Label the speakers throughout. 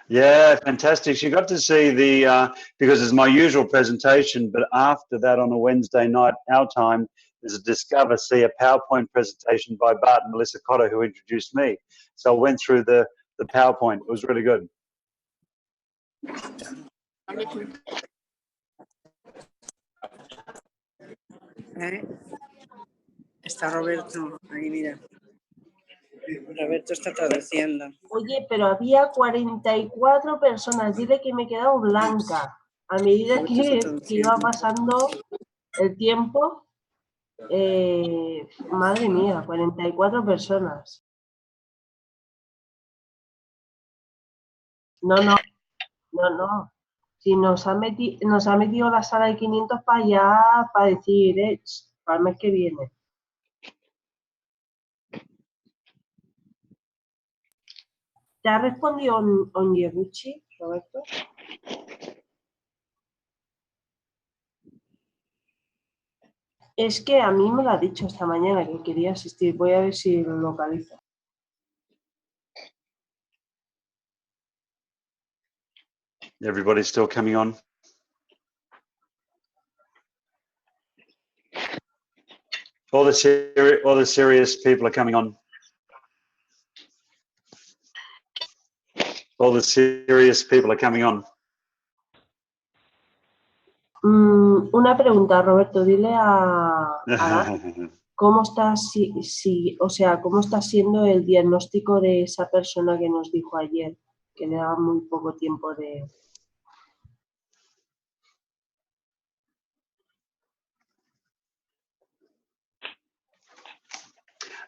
Speaker 1: Yeah, fantastic. She got to see the, because it's my usual presentation, but after that on a Wednesday night, our time, there's a Discover, see a PowerPoint presentation by Bart and Melissa Cotter, who introduced me. So I went through the PowerPoint. It was really good.
Speaker 2: Está Roberto, ahí mira. Roberto está traduciendo.
Speaker 3: Oye, pero había 44 personas. Dile que me he quedado blanca. A medida que iba pasando el tiempo, madre mía, 44 personas. No. Si nos ha metido la sala de 500 para allá, para decir, para el mes que viene. ¿Te ha respondido Onyeguchi, Roberto? Es que a mí me lo ha dicho esta mañana que quería asistir. Voy a ver si lo localizo.
Speaker 1: Everybody's still coming on. All the serious people are coming on. All the serious people are coming on.
Speaker 3: Una pregunta, Roberto. Dile a ¿cómo está, cómo está siendo el diagnóstico de esa persona que nos dijo ayer, que le daba muy poco tiempo de...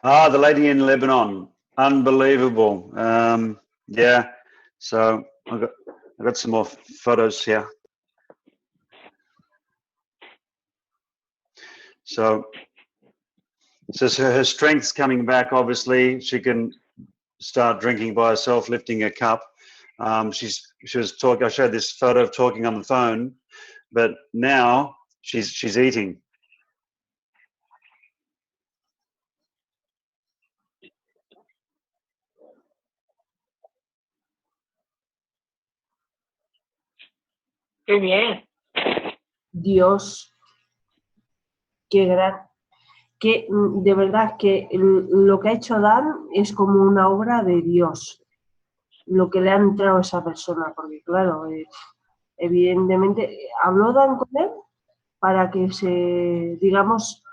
Speaker 1: Ah, the lady in Lebanon, unbelievable. Yeah, so I got some more photos here. So her strength's coming back. Obviously, she can start drinking by herself, lifting a cup. She was talking. I showed this photo of talking on the phone, but now she's eating.
Speaker 4: Qué bien.
Speaker 3: Dios, qué gran... Que de verdad que lo que ha hecho Dan es como una obra de Dios, lo que le ha entrado a esa persona, porque claro, evidentemente, ¿habló Dan con él para que digamos,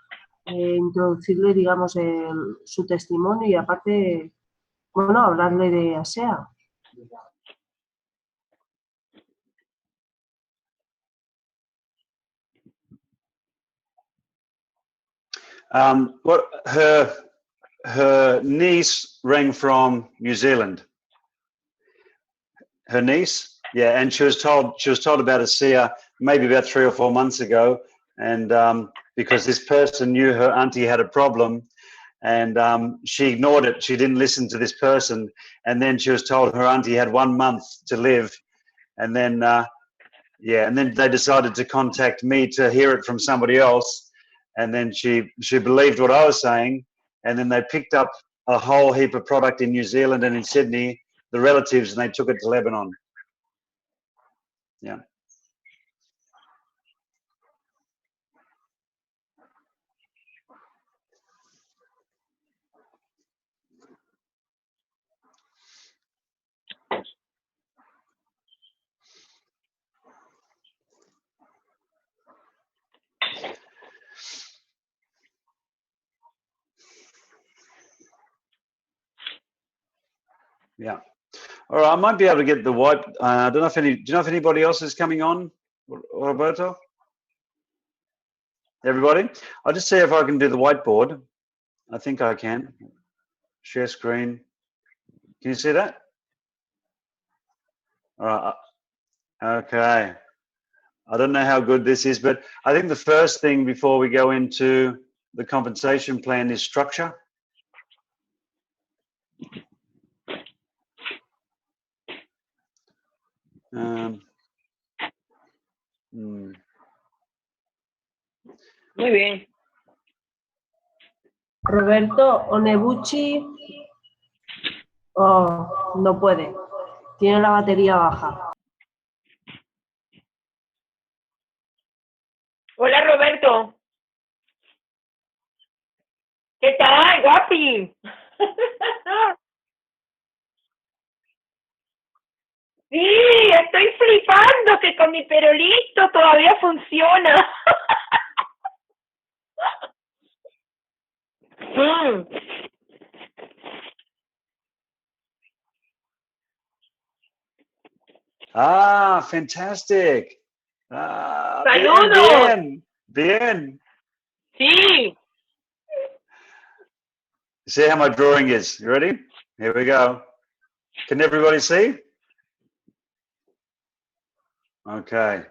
Speaker 3: introducirle, digamos, su testimonio y aparte, bueno, hablarle de ASEA?
Speaker 1: What her niece rang from New Zealand. Her niece, yeah, and she was told about ASEA maybe about 3 or 4 months ago, and because this person knew her auntie had a problem, and she ignored it. She didn't listen to this person, and then she was told her auntie had 1 month to live, and then yeah, and then they decided to contact me to hear it from somebody else. And then she believed what I was saying, and then they picked up a whole heap of product in New Zealand and in Sydney, the relatives, and they took it to Lebanon. Yeah. Yeah. All right. I might be able to get the white. I don't know if do you know if anybody else is coming on, Roberto? Everybody? I'll just see if I can do the whiteboard. I think I can. Share screen. Can you see that? All right. Okay. I don't know how good this is, but I think the first thing before we go into the compensation plan is structure.
Speaker 4: Muy bien.
Speaker 3: Roberto Onyeguchi no puede. Tiene la batería baja.
Speaker 4: Hola, Roberto. ¿Qué tal, guapi? Sí, estoy flipando que con mi perolito todavía funciona. Mm.
Speaker 1: Ah, fantastic. Ah, bien,
Speaker 4: ¡Saludos!
Speaker 1: bien, bien.
Speaker 4: Sí.
Speaker 1: See how my drawing is. You ready? Here we go. Can everybody see? Okay.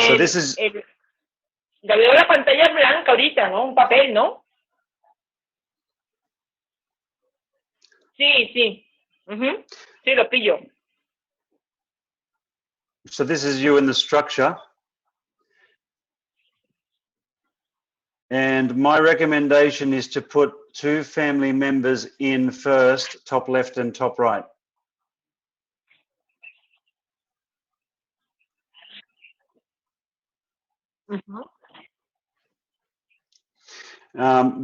Speaker 1: So this is
Speaker 4: Ya veo la pantalla blanca ahorita, ¿no? Un papel, ¿no? Sí, sí. Ujú. Sí, lo pillo.
Speaker 1: so this is you in the structure. And my recommendation is to put 2 family members in first, top left and top right.
Speaker 4: Ujú.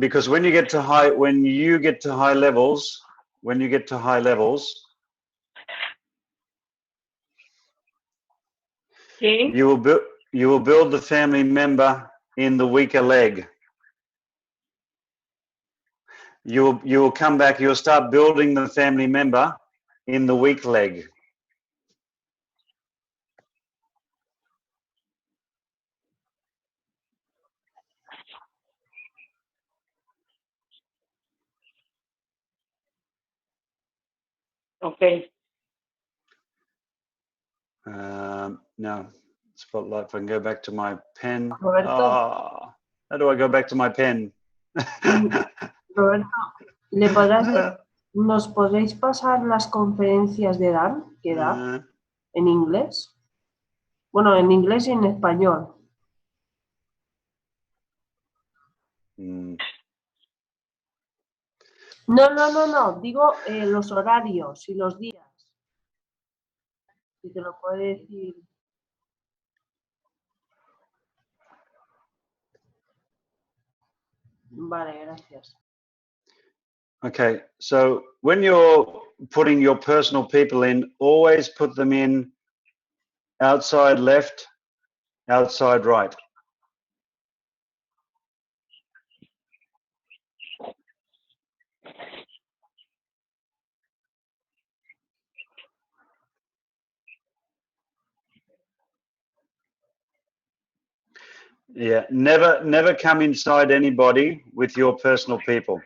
Speaker 1: Because when you get to high levels,
Speaker 4: Sí.
Speaker 1: you will build the family member in the weaker leg. You will come back. You'll start building the family member in the weak leg.
Speaker 4: Ok.
Speaker 1: No, spotlight. If I can go back to my pen.
Speaker 3: Roberto.
Speaker 1: Oh, how do I go back to my pen?
Speaker 3: Roberto, ¿nos podréis pasar las conferencias de Dan que da en inglés? Bueno, en inglés y en español. No. Digo los horarios y los días. Si te lo puede decir. Vale, gracias.
Speaker 1: Okay, so when you're putting your personal people in, always put them in outside left, outside right. Yeah, never come inside anybody with your personal people.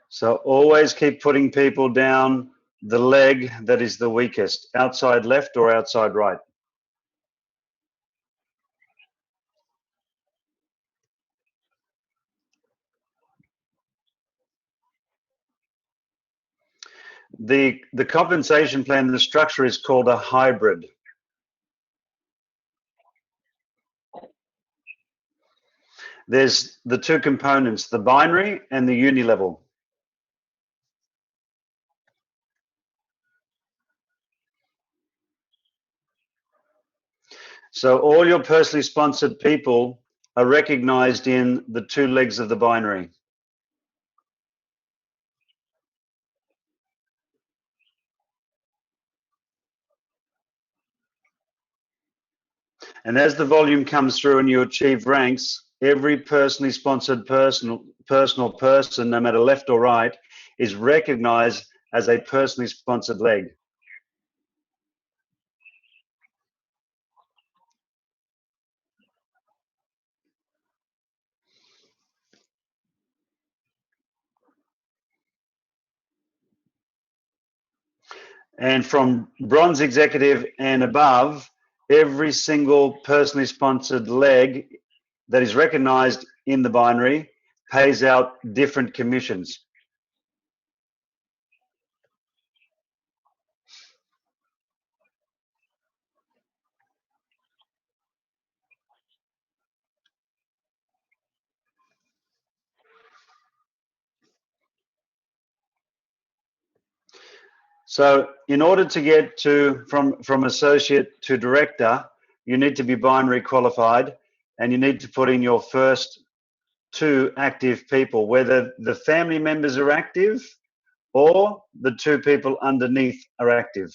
Speaker 1: So always keep putting people down the leg that is the weakest, outside left or outside right. The compensation plan, the structure is called a hybrid. There's the 2 components, the binary and the unilevel. So all your personally sponsored people are recognized in the 2 legs of the binary. And as the volume comes through and you achieve ranks, every personally sponsored personal person, no matter left or right, is recognized as a personally sponsored leg. And from bronze executive and above, every single personally sponsored leg that is recognized in the binary pays out different commissions. So in order to get to from associate to director, you need to be binary qualified, and you need to put in your first 2 active people, whether the family members are active or the 2 people underneath are active.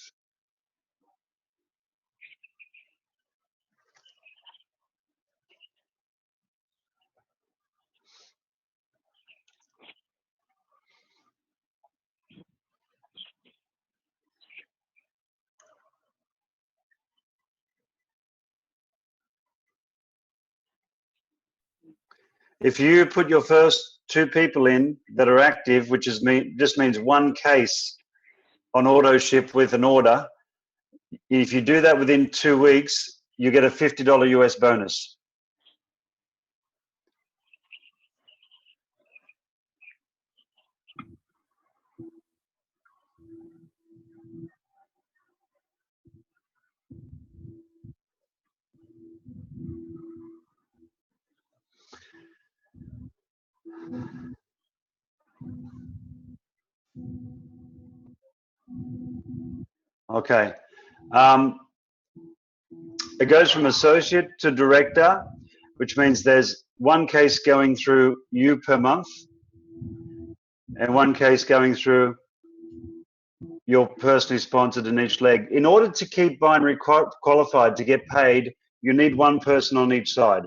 Speaker 1: If you put your first 2 people in that are active, which is just means 1 case on auto ship with an order, if you do that within 2 weeks, you get a $50 US bonus. Okay. It goes from associate to director, which means there's 1 case going through you per month and 1 case going through your personally sponsored in each leg. In order to keep binary qualified to get paid, you need 1 person on each side.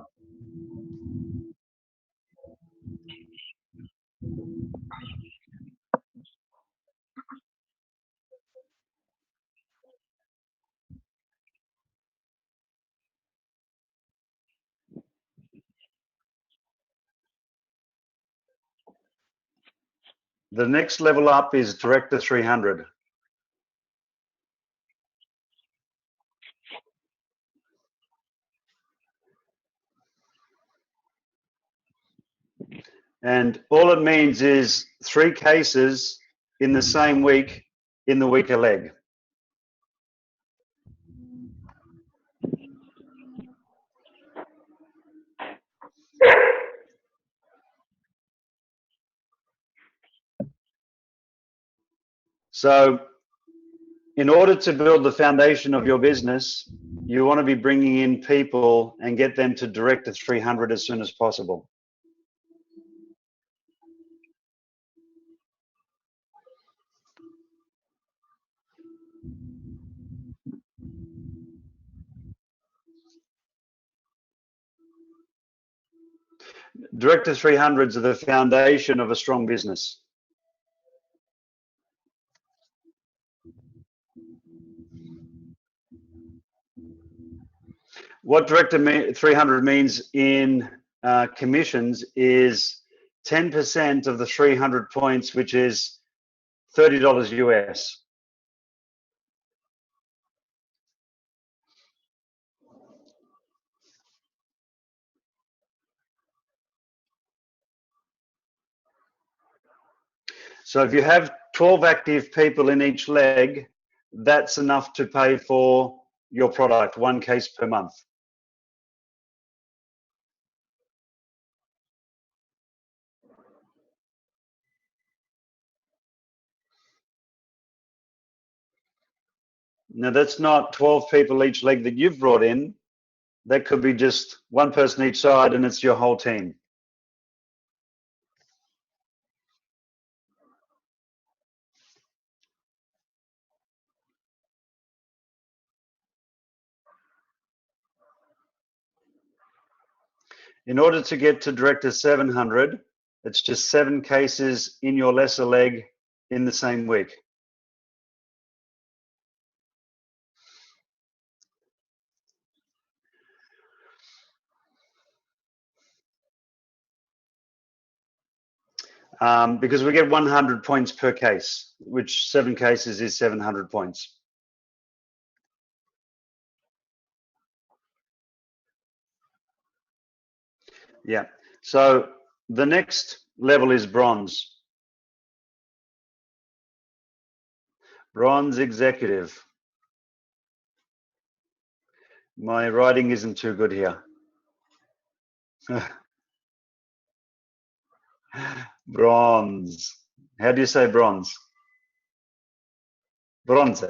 Speaker 1: The next level up is Director 300. And all it means is 3 cases in the same week in the weaker leg. So in order to build the foundation of your business, you want to be bringing in people and get them to Director 300 as soon as possible. Director 300s are the foundation of a strong business. What Director 300 means in commissions is 10% of the 300 points, which is $30 US. So if you have 12 active people in each leg, that's enough to pay for your product, 1 case per month. Now that's not 12 people each leg that you've brought in. That could be just 1 person each side and it's your whole team. In order to get to Director 700, it's just 7 cases in your lesser leg in the same week. Because we get 100 points per case, which 7 cases is 700 points. Yeah, so the next level is bronze. Bronze executive. My writing isn't too good here. Bronze. How do you say bronze? Bronze.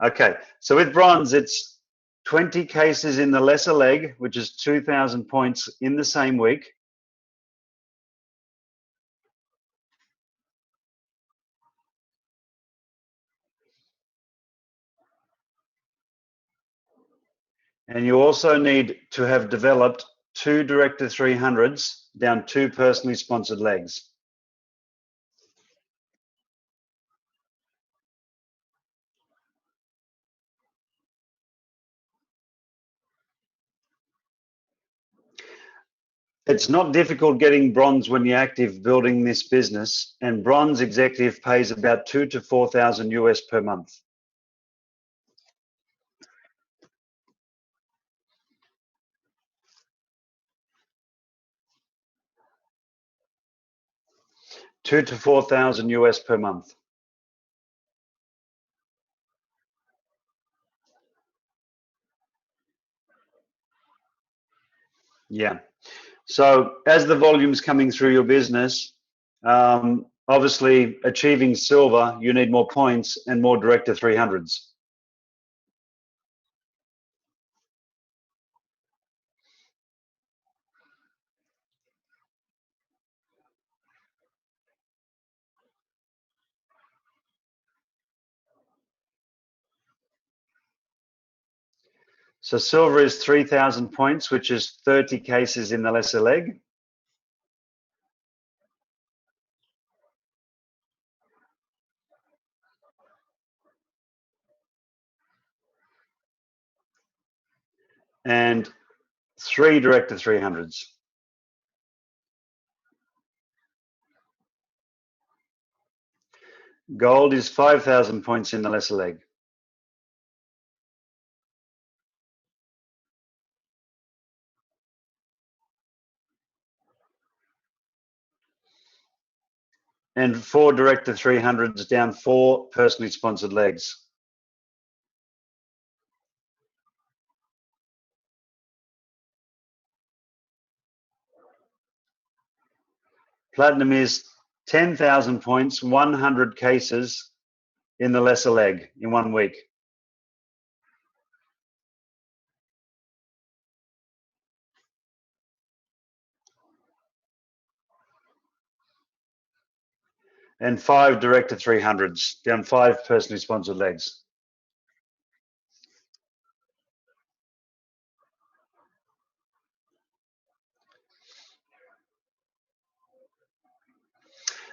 Speaker 1: Okay, so with bronze, it's 20 cases in the lesser leg, which is 2,000 points in the same week. And you also need to have developed 2 Director 300s down 2 personally sponsored legs. It's not difficult getting bronze when you're active building this business, and bronze executive pays about 2,000 to 4,000 US per month. $2,000 to 4,000 US per month. Yeah. So as the volume's coming through your business, obviously achieving silver, you need more points and more Director 300s. So silver is 3,000 points, which is 30 cases in the lesser leg. And 3 Director 300s. Gold is 5,000 points in the lesser leg. And 4 Director 300s down 4 personally sponsored legs. Platinum is 10,000 points, 100 cases in the lesser leg in 1 week. And 5 Director 300s down 5 personally sponsored legs.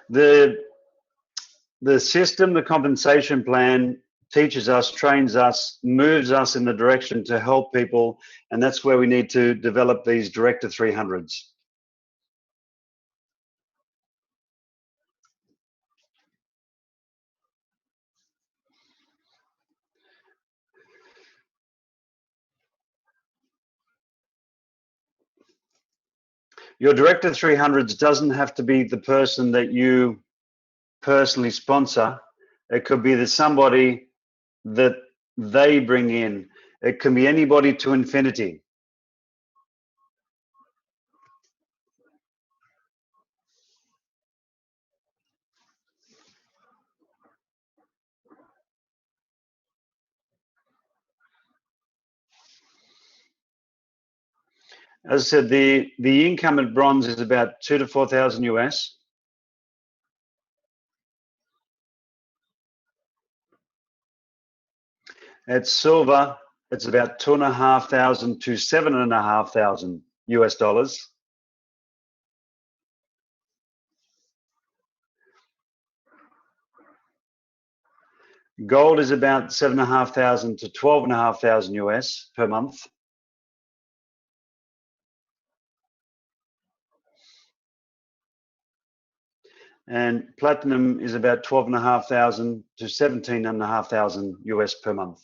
Speaker 1: The system, the compensation plan teaches us, trains us, moves us in the direction to help people, and that's where we need to develop these Director 300s. Your Director 300s doesn't have to be the person that you personally sponsor. It could be somebody that they bring in. It can be anybody to infinity. As I said, the income at bronze is about 2,000 to 4,000 US. At silver, it's about 2,500 to 7,500 US dollars. Gold is about 7,500 to 12,500 US per month. And platinum is about 12,500 to 17,500 US per month.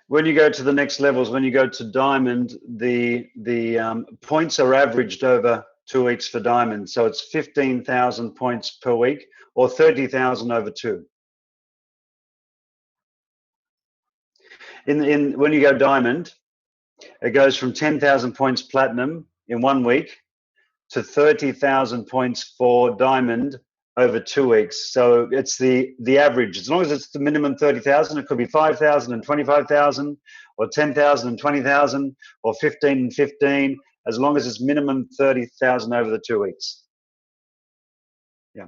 Speaker 1: When you go to the next levels, when you go to diamond, the points are averaged over 2 weeks for diamond. So it's 15,000 points per week or 30,000 over 2. When you go diamond, It goes from 10,000 points platinum in 1 week to 30,000 points for diamond over 2 weeks. So it's the average. As long as it's the minimum 30,000, it could be 5,000 and 25,000, or 10,000 and 20,000, or 15 and 15, as long as it's minimum 30,000 over the 2 weeks. Yeah.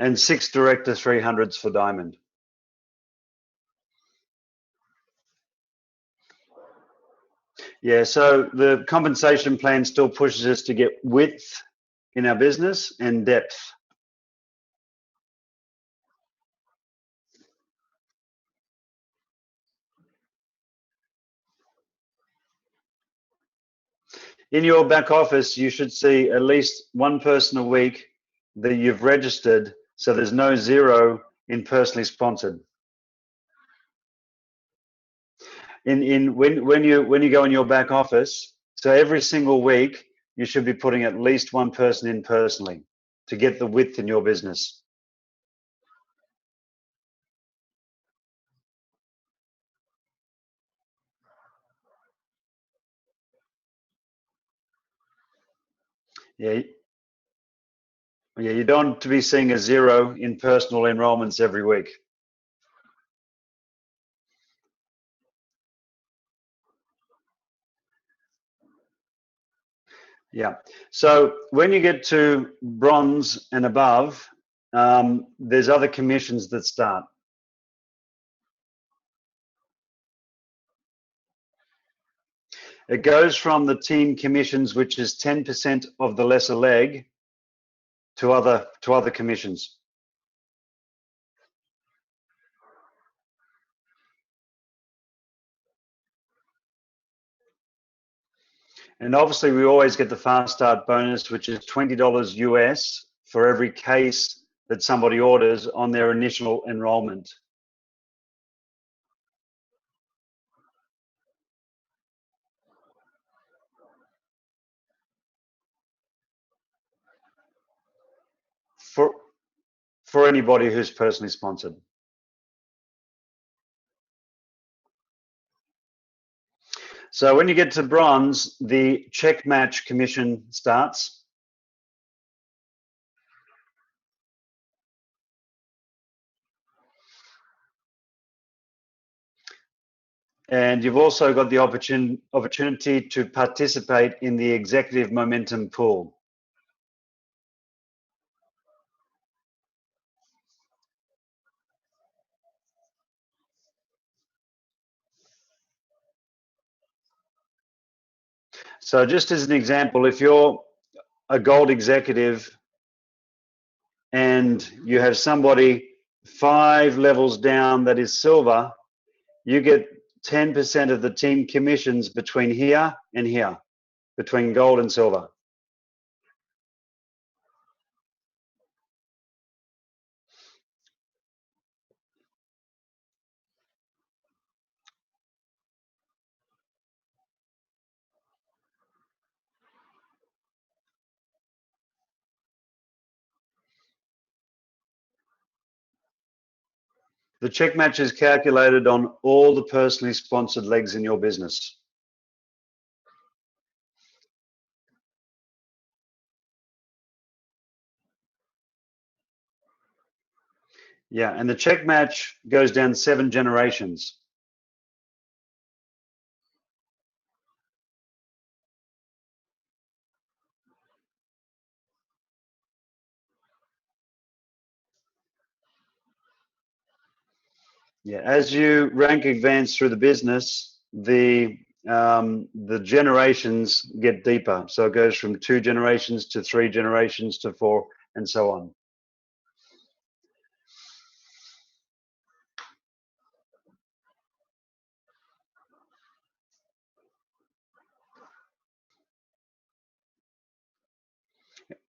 Speaker 1: And 6 director 300s for diamond. Yeah, so the compensation plan still pushes us to get width in our business and depth. In your back office, you should see at least one person a week that you've registered, so there's no zero in personally sponsored. When you go in your back office, so every single week you should be putting at least one person in personally to get the width in your business. Yeah, you don't want to be seeing a zero in personal enrollments every week. Yeah. So when you get to bronze and above, there's other commissions that start. It goes from the team commissions, which is 10% of the lesser leg, to other commissions. And obviously, we always get the fast start bonus, which is $20 US for every case that somebody orders on their initial enrollment. For anybody who's personally sponsored. So when you get to bronze, the check match commission starts. And you've also got the opportunity to participate in the executive momentum pool. So just as an example, if you're a gold executive and you have somebody 5 levels down that is silver, you get 10% of the team commissions between here and here, between gold and silver. The check match is calculated on all the personally sponsored legs in your business. Yeah, and the check match goes down 7 generations. Yeah, as you rank advance through the business, the generations get deeper. So it goes from 2 generations to 3 generations to 4 and so on.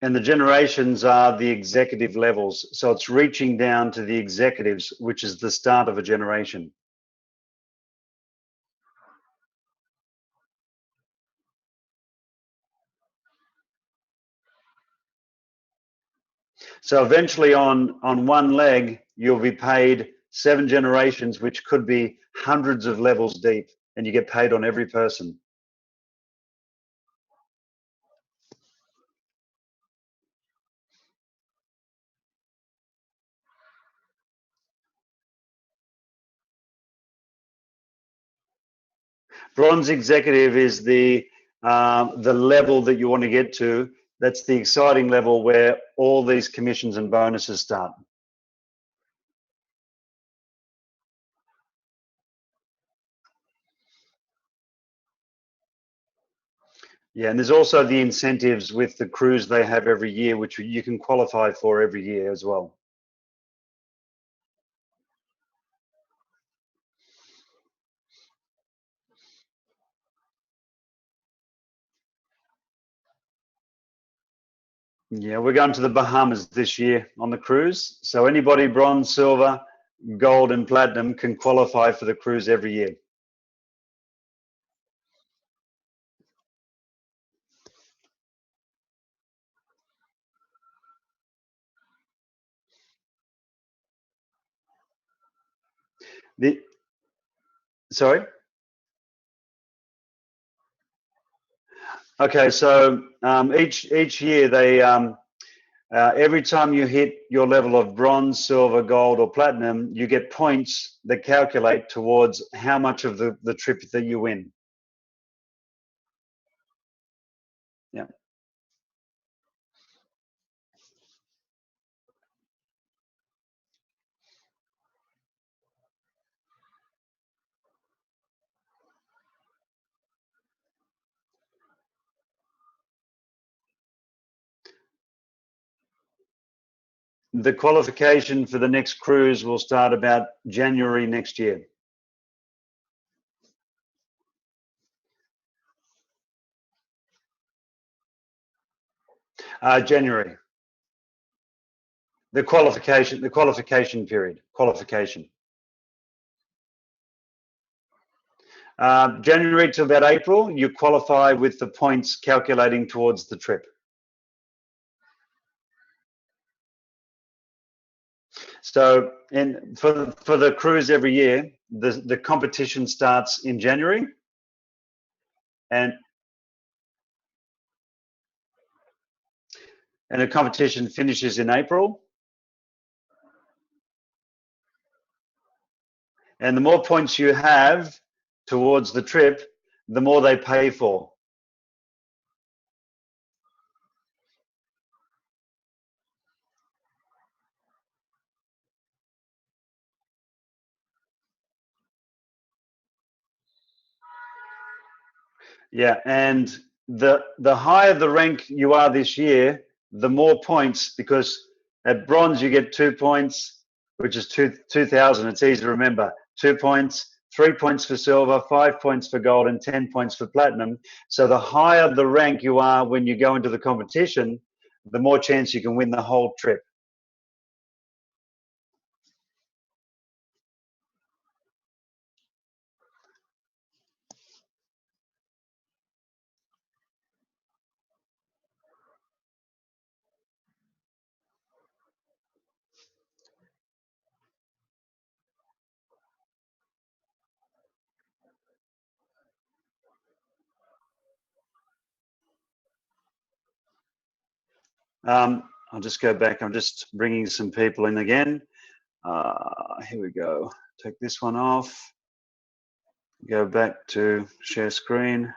Speaker 1: And the generations are the executive levels. So it's reaching down to the executives, which is the start of a generation. So eventually on one leg, you'll be paid 7 generations, which could be hundreds of levels deep, and you get paid on every person. Bronze executive is the level that you want to get to. That's the exciting level where all these commissions and bonuses start. Yeah, and there's also the incentives with the cruise they have every year, which you can qualify for every year as well. Yeah, we're going to the Bahamas this year on the cruise. So anybody bronze, silver, gold, and platinum can qualify for the cruise every year. Sorry? Okay, so each year they every time you hit your level of bronze, silver, gold, or platinum, you get points that calculate towards how much of the trip that you win. Yeah. The qualification for the next cruise will start about January next year. January. The qualification period. January to about April, you qualify with the points calculating towards the trip. So, for the cruise every year, the competition starts in January, and the competition finishes in April. And the more points you have towards the trip, the more they pay for. Yeah, and the higher the rank you are this year, the more points, because at bronze you get 2 points, which is 2,000. It's easy to remember. 2 points, 3 points for silver, 5 points for gold, and 10 points for platinum. So the higher the rank you are when you go into the competition, the more chance you can win the whole trip. I'll just go back. I'm just bringing some people in again. Here we go. Take this one off. Go back to share screen.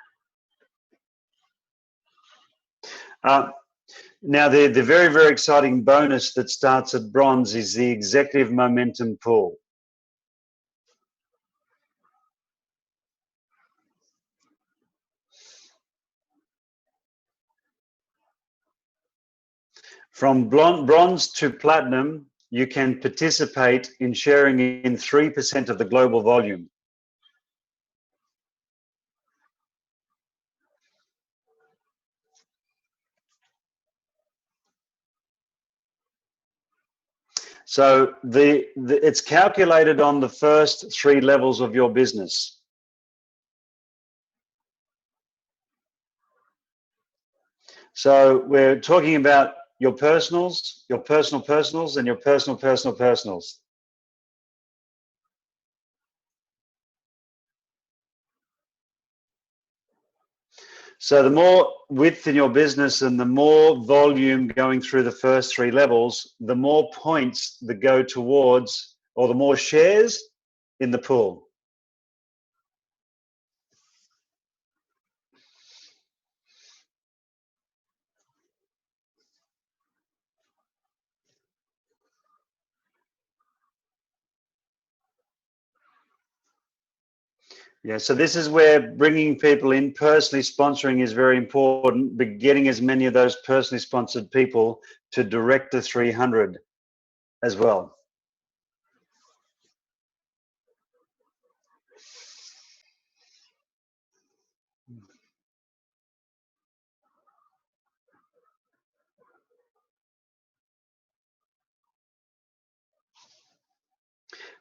Speaker 1: Now, the very, very exciting bonus that starts at bronze is the executive momentum pool. From bronze to platinum, you can participate in sharing in 3% of the global volume. So it's calculated on the first 3 levels of your business. So we're talking about your personals, your personals, and your personals. So the more width in your business and the more volume going through the first 3 levels, the more points that go towards, or the more shares in the pool. Yeah, so this is where bringing people in, personally sponsoring is very important, but getting as many of those personally sponsored people to Director 300 as well.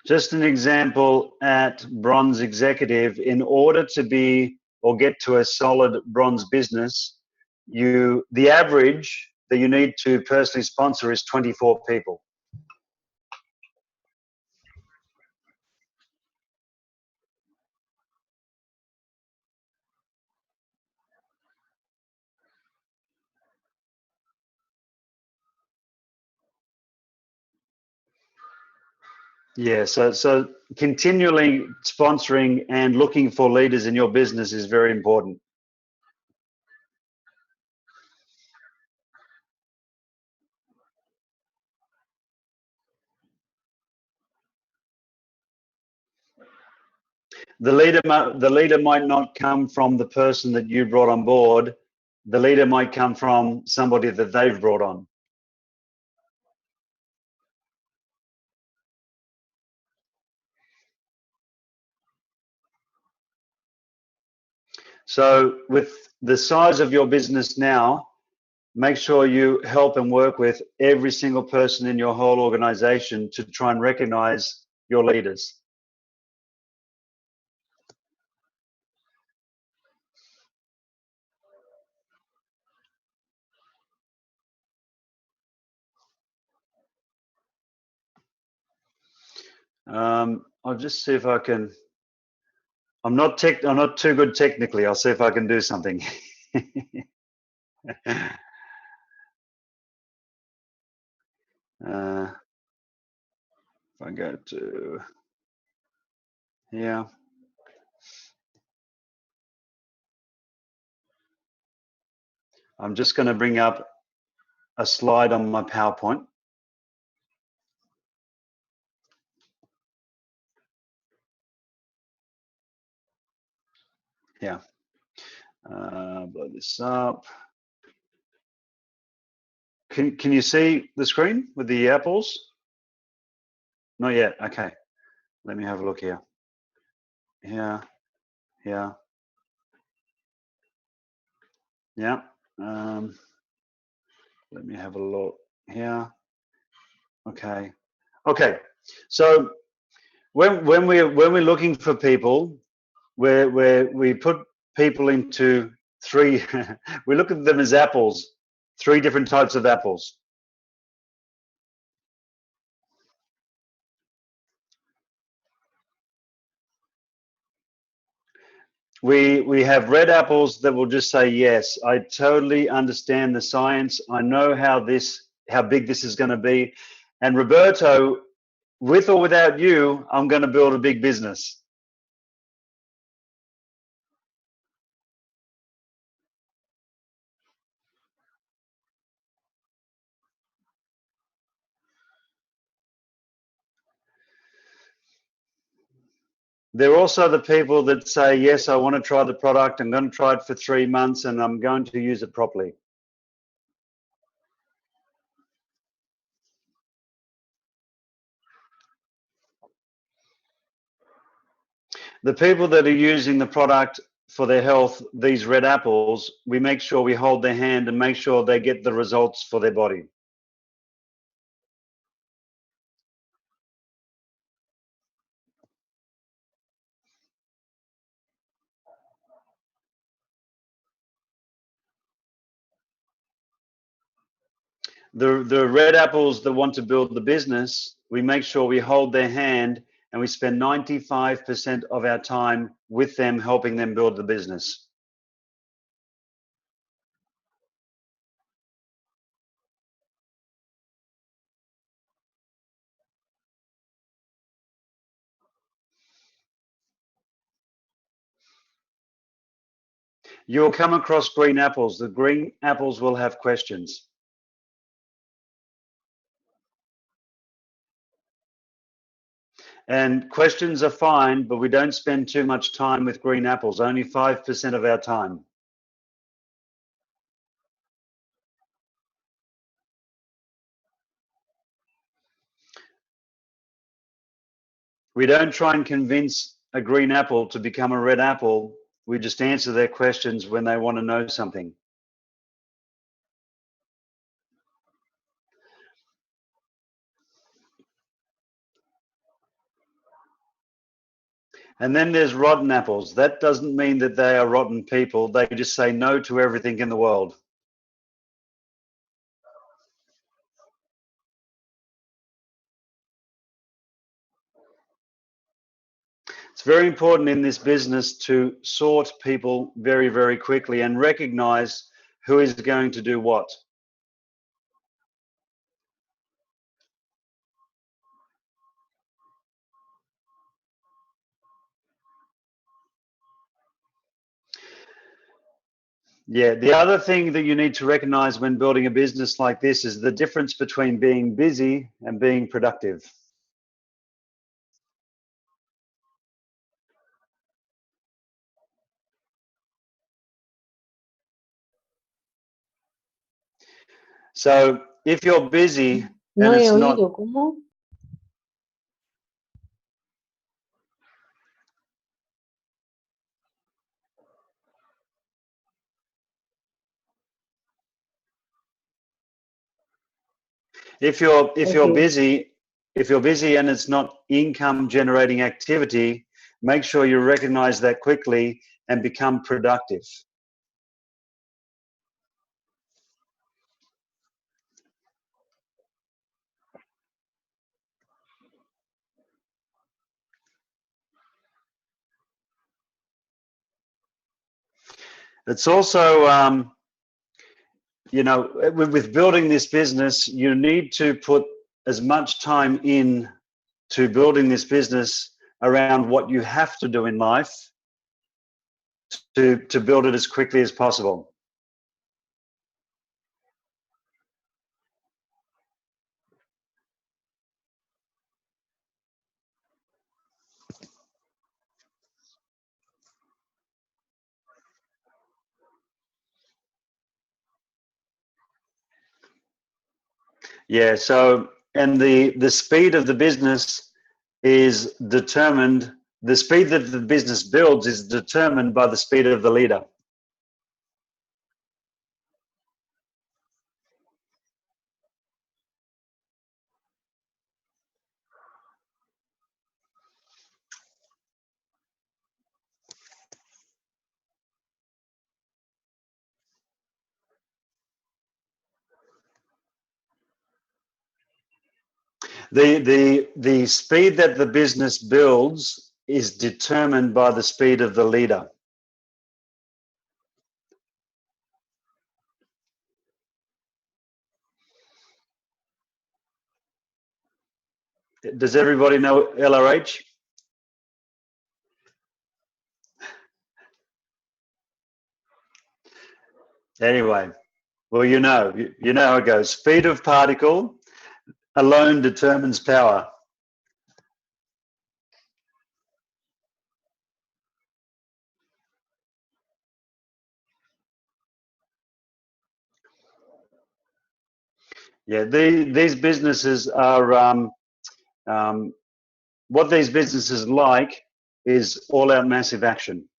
Speaker 1: Just an example at Bronze Executive, in order to be or get to a solid bronze business, the average that you need to personally sponsor is 24 people. Yeah, so continually sponsoring and looking for leaders in your business is very important. The leader might not come from the person that you brought on board. The leader might come from somebody that they've brought on. So with the size of your business now, make sure you help and work with every single person in your whole organization to try and recognize your leaders. I'll just see if I can. I'm not too good technically. I'll see if I can do something. If I go to here, I'm just going to bring up a slide on my PowerPoint. Yeah. Blow this up. Can you see the screen with the apples? Not yet. Okay. Let me have a look here. Yeah. Yeah. Yeah. Let me have a look here. Okay. Okay. So when we're looking for people, we put people into 3. We look at them as apples, 3 different types of apples. We have red apples that will just say, yes, I totally understand the science. I know how big this is going to be. And Roberto, with or without you, I'm going to build a big business. They're also the people that say, yes, I want to try the product. I'm going to try it for 3 months and I'm going to use it properly. The people that are using the product for their health, these red apples, we make sure we hold their hand and make sure they get the results for their body. The red apples that want to build the business, we make sure we hold their hand and we spend 95% of our time with them, helping them build the business. You'll come across green apples. The green apples will have questions. And questions are fine, but we don't spend too much time with green apples, only 5% of our time. We don't try and convince a green apple to become a red apple. We just answer their questions when they want to know something. And then there's rotten apples. That doesn't mean that they are rotten people. They just say no to everything in the world. It's very important in this business to sort people very, very quickly and recognize who is going to do what. Yeah, the other thing that you need to recognize when building a business like this is the difference between being busy and being productive. So if you're busy
Speaker 5: No
Speaker 1: and
Speaker 5: he
Speaker 1: it's not,
Speaker 5: oído, ¿cómo?
Speaker 1: if you're
Speaker 5: Okay.
Speaker 1: busy and it's not income generating activity, make sure you recognize that quickly and become productive. It's also, you know, with building this business, you need to put as much time in to building this business around what you have to do in life to build it as quickly as possible. Yeah, so, and the speed of the business is determined, the speed that the business builds is determined by the speed of the leader. The speed that the business builds is determined by the speed of the leader. Does everybody know LRH? Anyway, well, you know how it goes. Speed of particle alone determines power. Yeah, these businesses are, what these businesses like is all-out massive action.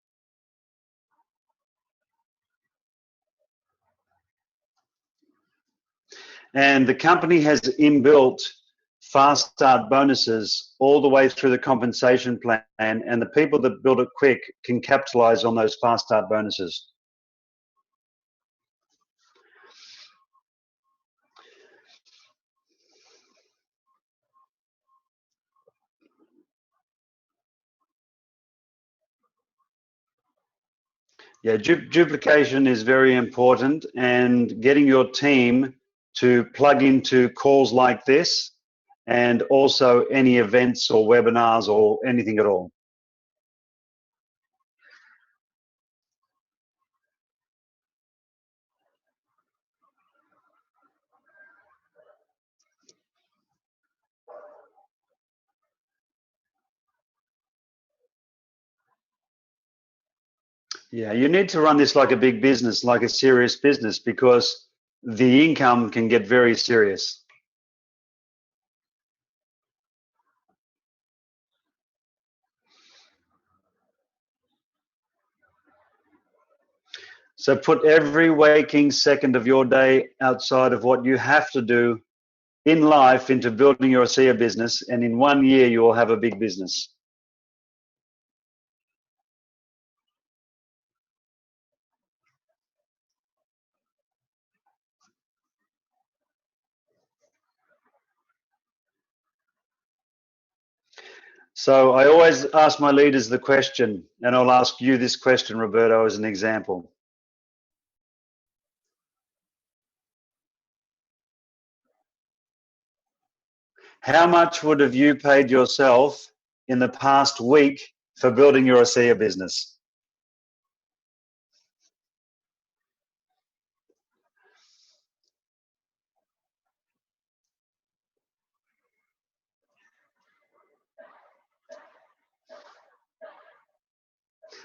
Speaker 1: And the company has inbuilt fast start bonuses all the way through the compensation plan, and the people that build it quick can capitalize on those fast start bonuses. Yeah, duplication is very important, and getting your team to plug into calls like this and also any events or webinars or anything at all. Yeah, you need to run this like a big business, like a serious business, because the income can get very serious. So put every waking second of your day outside of what you have to do in life into building your ASEA business, and in 1 year you will have a big business. So I always ask my leaders the question, and I'll ask you this question, Roberto, as an example. How much would have you paid yourself in the past week for building your ASEA business?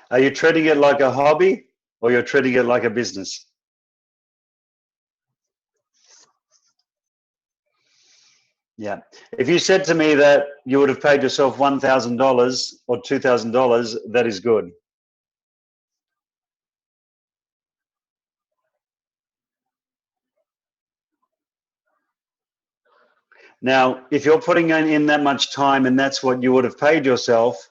Speaker 1: Are you treating it like a hobby, or you're treating it like a business? Yeah. If you said to me that you would have paid yourself $1,000 or $2,000, that is good. Now, if you're putting in that much time and that's what you would have paid yourself,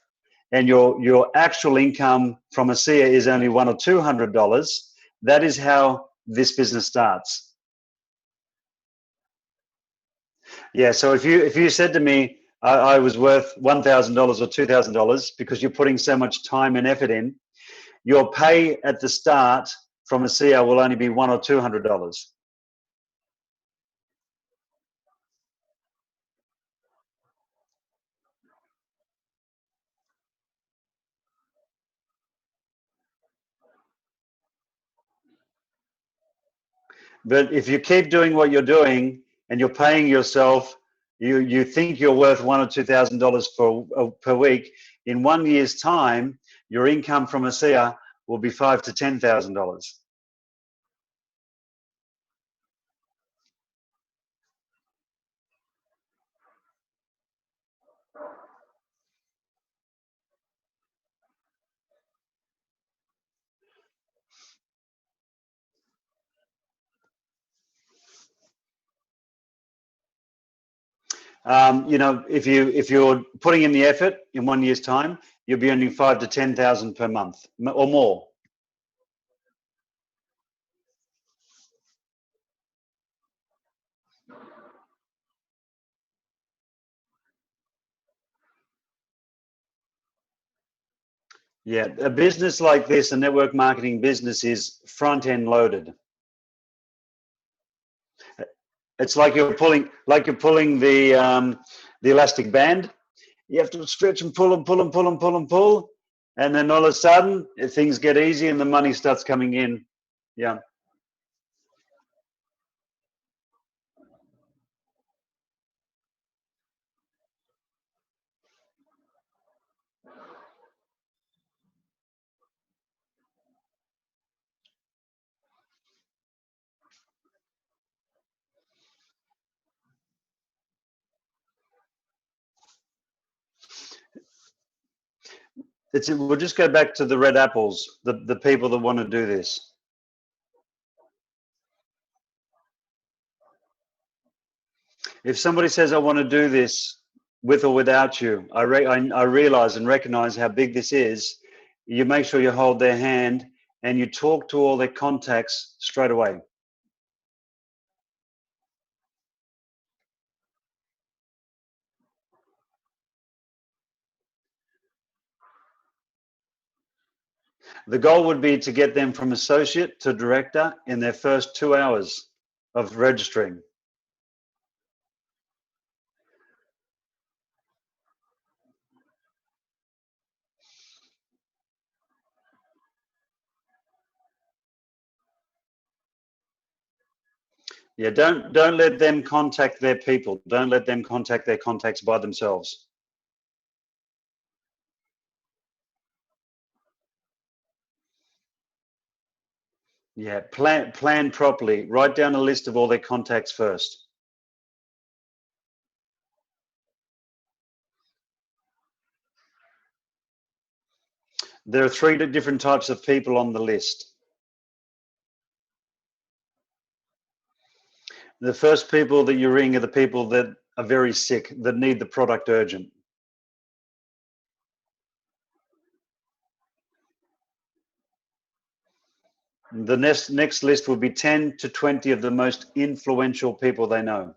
Speaker 1: and your actual income from ASEA is only $100 or $200, that is how this business starts. Yeah. So if you said to me, I was worth $1,000 or $2,000 because you're putting so much time and effort in, your pay at the start from ASEA will only be $100 or $200. But if you keep doing what you're doing and you're paying yourself, you think you're worth $1,000 or $2,000 per week. In 1 year's time, your income from ASEA will be $5,000 to $10,000. You know, if you're putting in the effort in 1 year's time, you'll be earning $5,000 to $10,000 per month or more. Yeah, a business like this, a network marketing business, is front end loaded. It's like you're pulling the elastic band. You have to stretch and pull and pull and pull and pull and pull, and then all of a sudden things get easy and the money starts coming in. Yeah. We'll just go back to the red apples, the people that want to do this. If somebody says, I want to do this with or without you, I realize and recognize how big this is. You make sure you hold their hand and you talk to all their contacts straight away. The goal would be to get them from associate to director in their first 2 hours of registering. Yeah, don't let them contact their people. Don't let them contact their contacts by themselves. Yeah, plan properly. Write down a list of all their contacts first. There are 3 different types of people on the list. The first people that you ring are the people that are very sick, that need the product urgent. The next list will be 10 to 20 of the most influential people they know.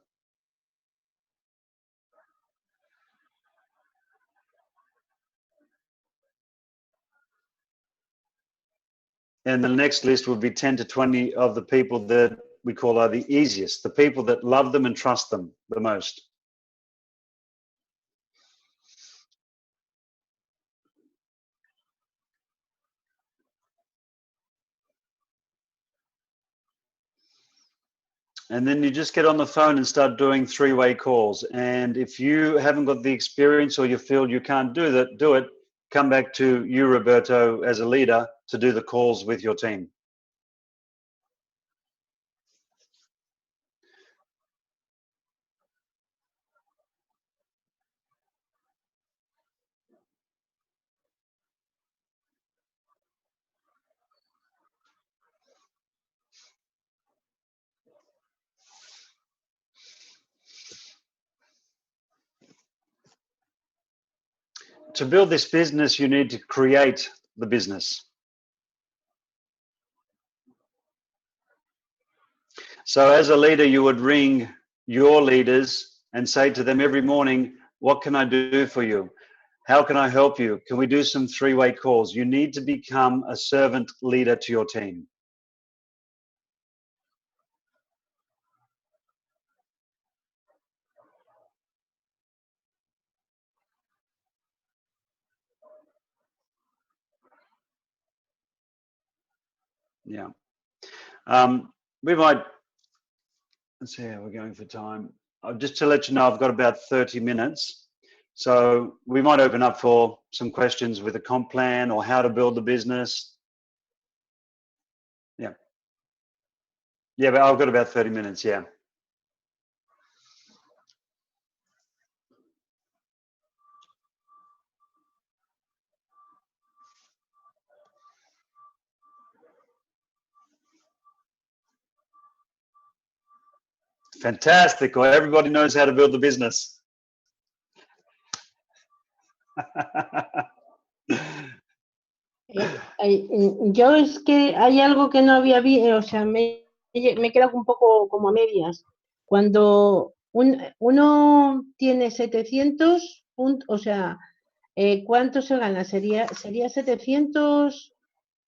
Speaker 1: And the next list will be 10 to 20 of the people that we call are the easiest, the people that love them and trust them the most. And then you just get on the phone and start doing 3-way calls. And if you haven't got the experience or you feel you can't do it, come back to you, Roberto, as a leader to do the calls with your team. To build this business, you need to create the business. So as a leader, you would ring your leaders and say to them every morning, what can I do for you? How can I help you? Can we do some 3-way calls? You need to become a servant leader to your team. Yeah. We might, let's see how we're going for time. Just to let you know, I've got about 30 minutes. So we might open up for some questions with a comp plan or how to build the business. Yeah. Yeah, but I've got about 30 minutes, yeah. Fantastic. Well, everybody knows how to build the business.
Speaker 5: Yo es que hay algo que no había visto, o sea, me he quedado un poco como a medias. Cuando uno tiene 700 puntos, o sea, ¿cuánto se gana? ¿Sería 700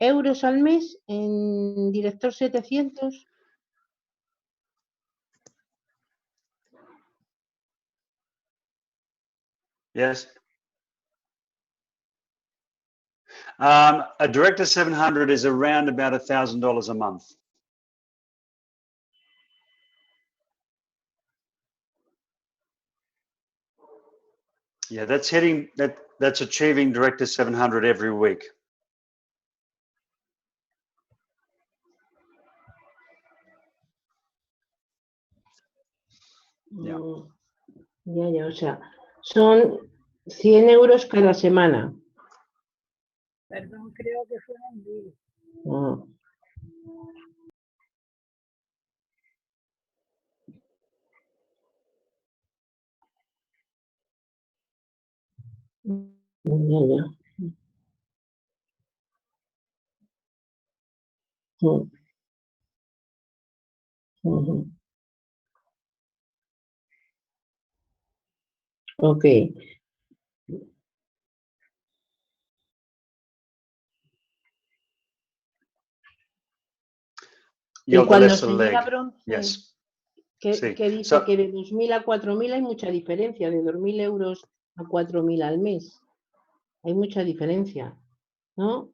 Speaker 5: euros al mes en director 700?
Speaker 1: Yes. A director 700 is around about $1,000 a month. Yeah, that's achieving director 700 every week. Yeah.
Speaker 5: Ya, o sea, son 100 euros cada semana.
Speaker 2: Perdón, creo que fueron 1000.
Speaker 5: Ya. Ok.
Speaker 1: you're
Speaker 5: Y cuando
Speaker 1: less
Speaker 5: se
Speaker 1: a
Speaker 5: llega a
Speaker 1: leg.
Speaker 5: bronce,
Speaker 1: Yes.
Speaker 5: que
Speaker 1: Sí.
Speaker 5: dice
Speaker 1: So-
Speaker 5: que de 2.000 a 4.000 hay mucha diferencia, de 2.000 euros a 4.000 al mes. Hay mucha diferencia, ¿no?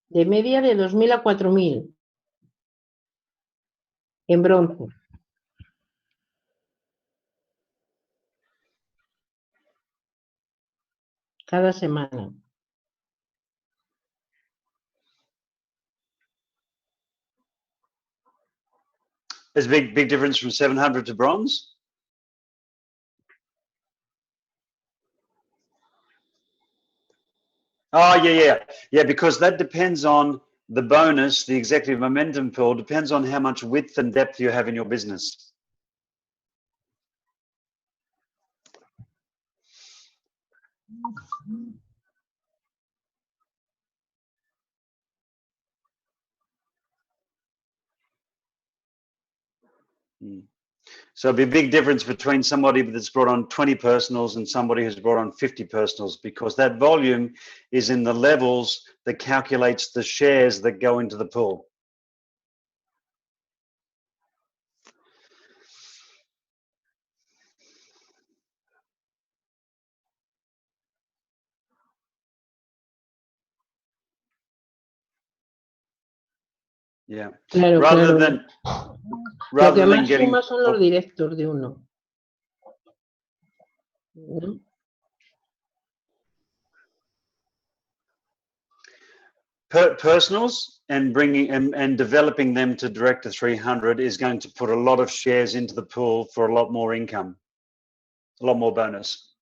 Speaker 5: De media de 2.000 a 4.000 en bronce. Cada semana.
Speaker 1: There's a big difference from 700 to bronze. Oh, yeah, because that depends on the bonus, the executive momentum pool, depends on how much width and depth you have in your business. So it'd be a big difference between somebody that's brought on 20 personals and somebody who's brought on 50 personals, because that volume is in the levels that calculates the shares that go into the pool. Yeah.
Speaker 5: Claro,
Speaker 1: Rather
Speaker 5: claro. Lo que más suma son los directos de uno. ¿No?
Speaker 1: Personals and bringing and developing them to Director 300 is going to put a lot of shares into the pool for a lot more income, a lot more bonus.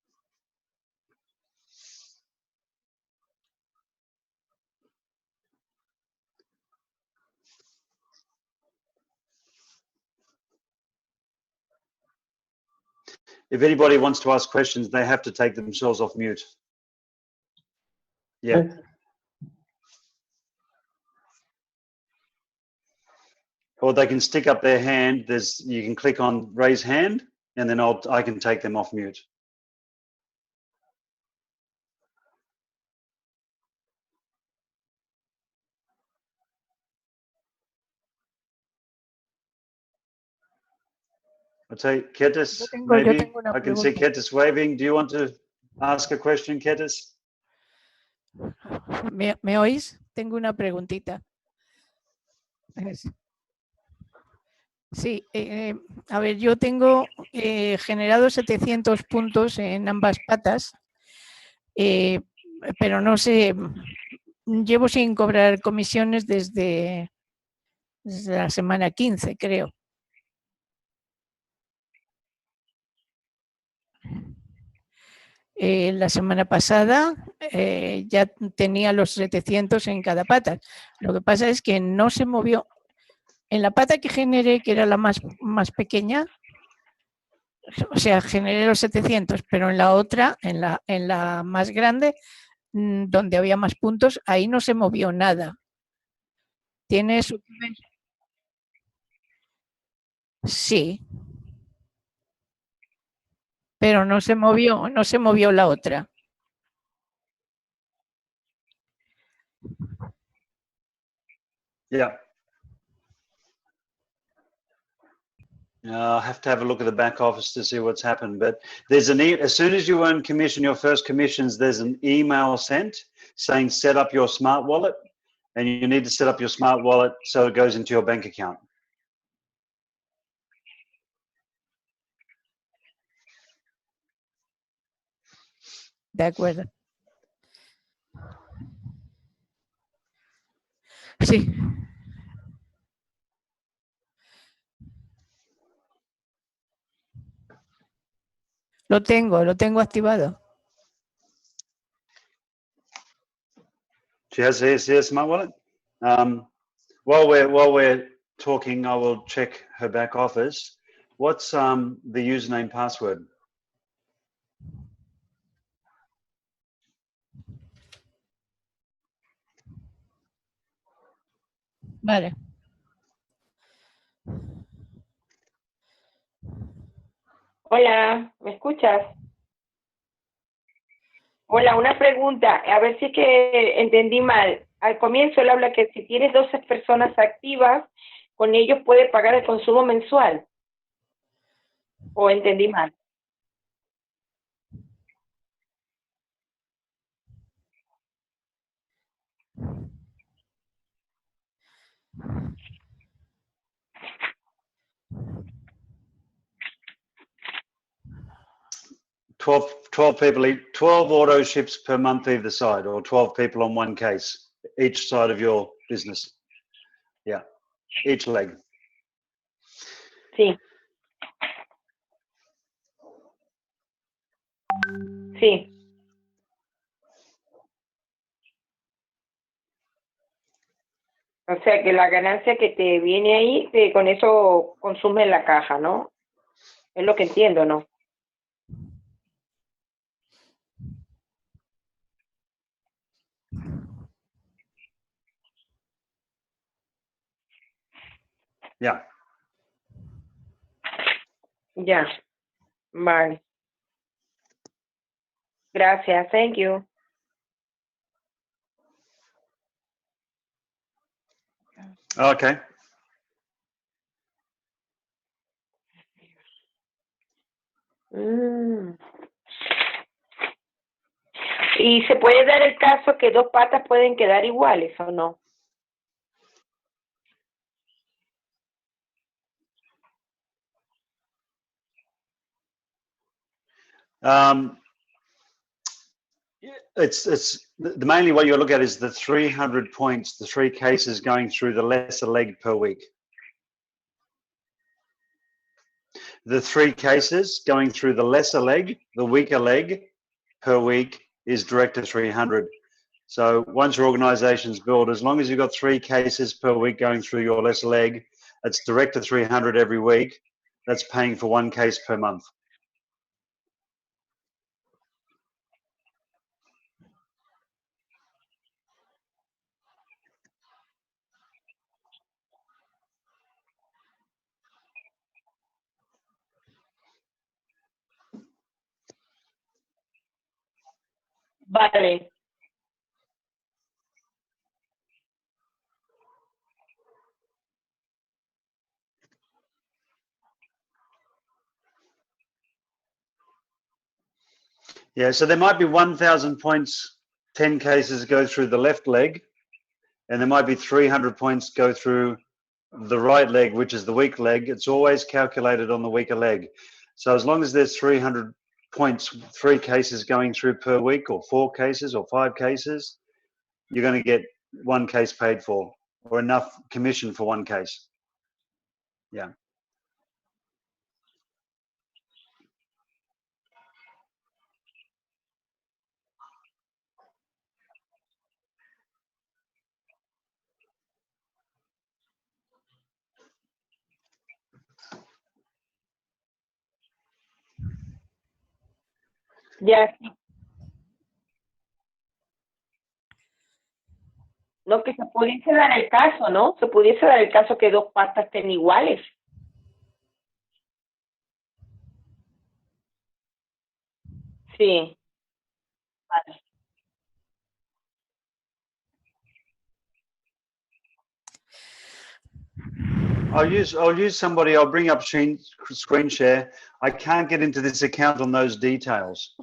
Speaker 1: If anybody wants to ask questions, they have to take themselves off mute. Yeah.
Speaker 5: Okay.
Speaker 1: Or they can stick up their hand. You can click on raise hand, and then I can take them off mute. I'll take Ketis,
Speaker 2: Yo
Speaker 1: maybe.
Speaker 2: tengo una
Speaker 1: I can see
Speaker 2: pregunta.
Speaker 1: Ketis waving. Do you want to ask a question, Ketis?
Speaker 2: ¿Me oís? Tengo una preguntita. Sí, a ver, yo tengo generado 700 puntos en ambas patas, pero no sé, llevo sin cobrar comisiones desde la semana 15, creo. La semana pasada ya tenía los 700 en cada pata. Lo que pasa es que no se movió. En la pata que generé, que era la más pequeña, o sea, generé los 700, pero en la otra, en la más grande, donde había más puntos, ahí no se movió nada. Tiene su... Sí, pero no se movió la otra.
Speaker 1: Yeah. I'll have to have a look at the back office to see what's happened. But there's as soon as you earn commission, your first commissions, there's an email sent saying set up your smart wallet, and you need to set up your smart wallet so it goes into your bank account.
Speaker 2: De acuerdo. Sí. Lo tengo activado.
Speaker 1: She has a smart wallet. While we're talking, I will check her back office. What's the username password?
Speaker 2: Vale.
Speaker 4: Hola, ¿me escuchas? Hola, una pregunta, a ver si es que entendí mal. al comienzo él habla que si tienes 12 personas activas, con ellos puede pagar el consumo mensual. ¿O entendí mal?
Speaker 1: Twelve people, 12 auto ships per month either side, or 12 people on one case, each side of your business. Yeah, each leg.
Speaker 4: Sí. Sí. O sea que la ganancia que te viene ahí, con eso consume la caja, ¿no? Es lo que entiendo, ¿no?
Speaker 1: Yeah.
Speaker 4: Ya. Vale. Gracias. Thank you.
Speaker 1: Okay.
Speaker 4: ¿Y se puede dar el caso que dos patas pueden quedar iguales o no?
Speaker 1: It's mainly what you look at is the 300 points, the 3 cases going through the lesser leg per week. The 3 cases going through the lesser leg, the weaker leg per week is direct to 300. So once your organization's built, as long as you've got 3 cases per week going through your lesser leg, it's direct to 300 every week. That's paying for 1 case per month.
Speaker 4: Vale.
Speaker 1: Yeah, so there might be 1,000 points, 10 cases go through the left leg, and there might be 300 points go through the right leg, which is the weak leg. It's always calculated on the weaker leg. So as long as there's 300 points, 3 cases going through per week, or 4 cases or 5 cases, you're going to get 1 case paid for, or enough commission for 1 case. Yeah.
Speaker 4: Ya. No, que se pudiese dar el caso, ¿no? Se pudiese dar el caso que dos patas estén iguales. Sí. Vale.
Speaker 1: I'll use somebody, I'll bring up screen share. I can't get into this account on those details.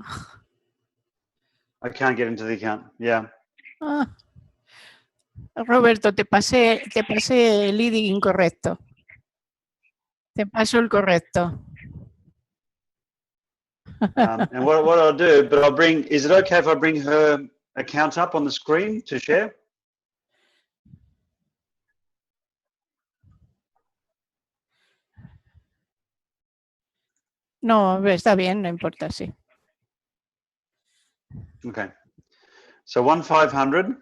Speaker 1: I can't get into the account. Yeah.
Speaker 2: Ah. Roberto, te pasé el ID incorrecto. Te paso el correcto.
Speaker 1: And what I'll do, but I'll bring, is it okay if I bring her account up on the screen to share?
Speaker 2: No, está bien, no importa, sí.
Speaker 1: Okay. So 1-500.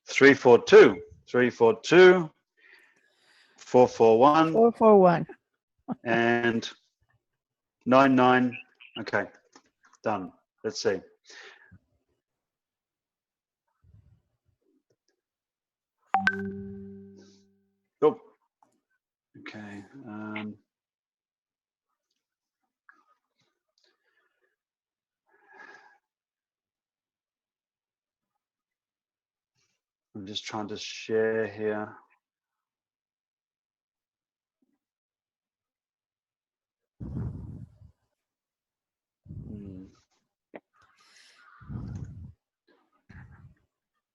Speaker 1: 342. 441.
Speaker 2: 441.
Speaker 1: And 99. Okay, done. Let's see. Oh, okay. I'm just trying to share here.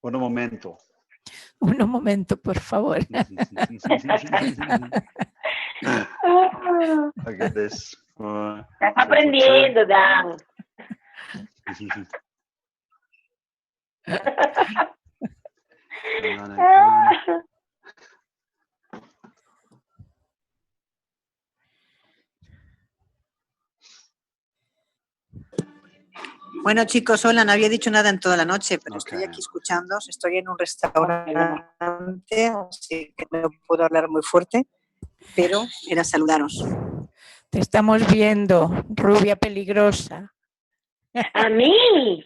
Speaker 1: Un momento.
Speaker 2: Un momento, por favor.
Speaker 1: Look at this.
Speaker 4: Estás aprendiendo, Dan.
Speaker 6: Bueno, chicos, hola, no había dicho nada en toda la noche, pero
Speaker 1: Ok.
Speaker 6: estoy aquí escuchándoos. Estoy en un restaurante, así que no puedo hablar muy fuerte, pero era saludaros.
Speaker 2: Te estamos viendo, rubia peligrosa.
Speaker 4: A mí.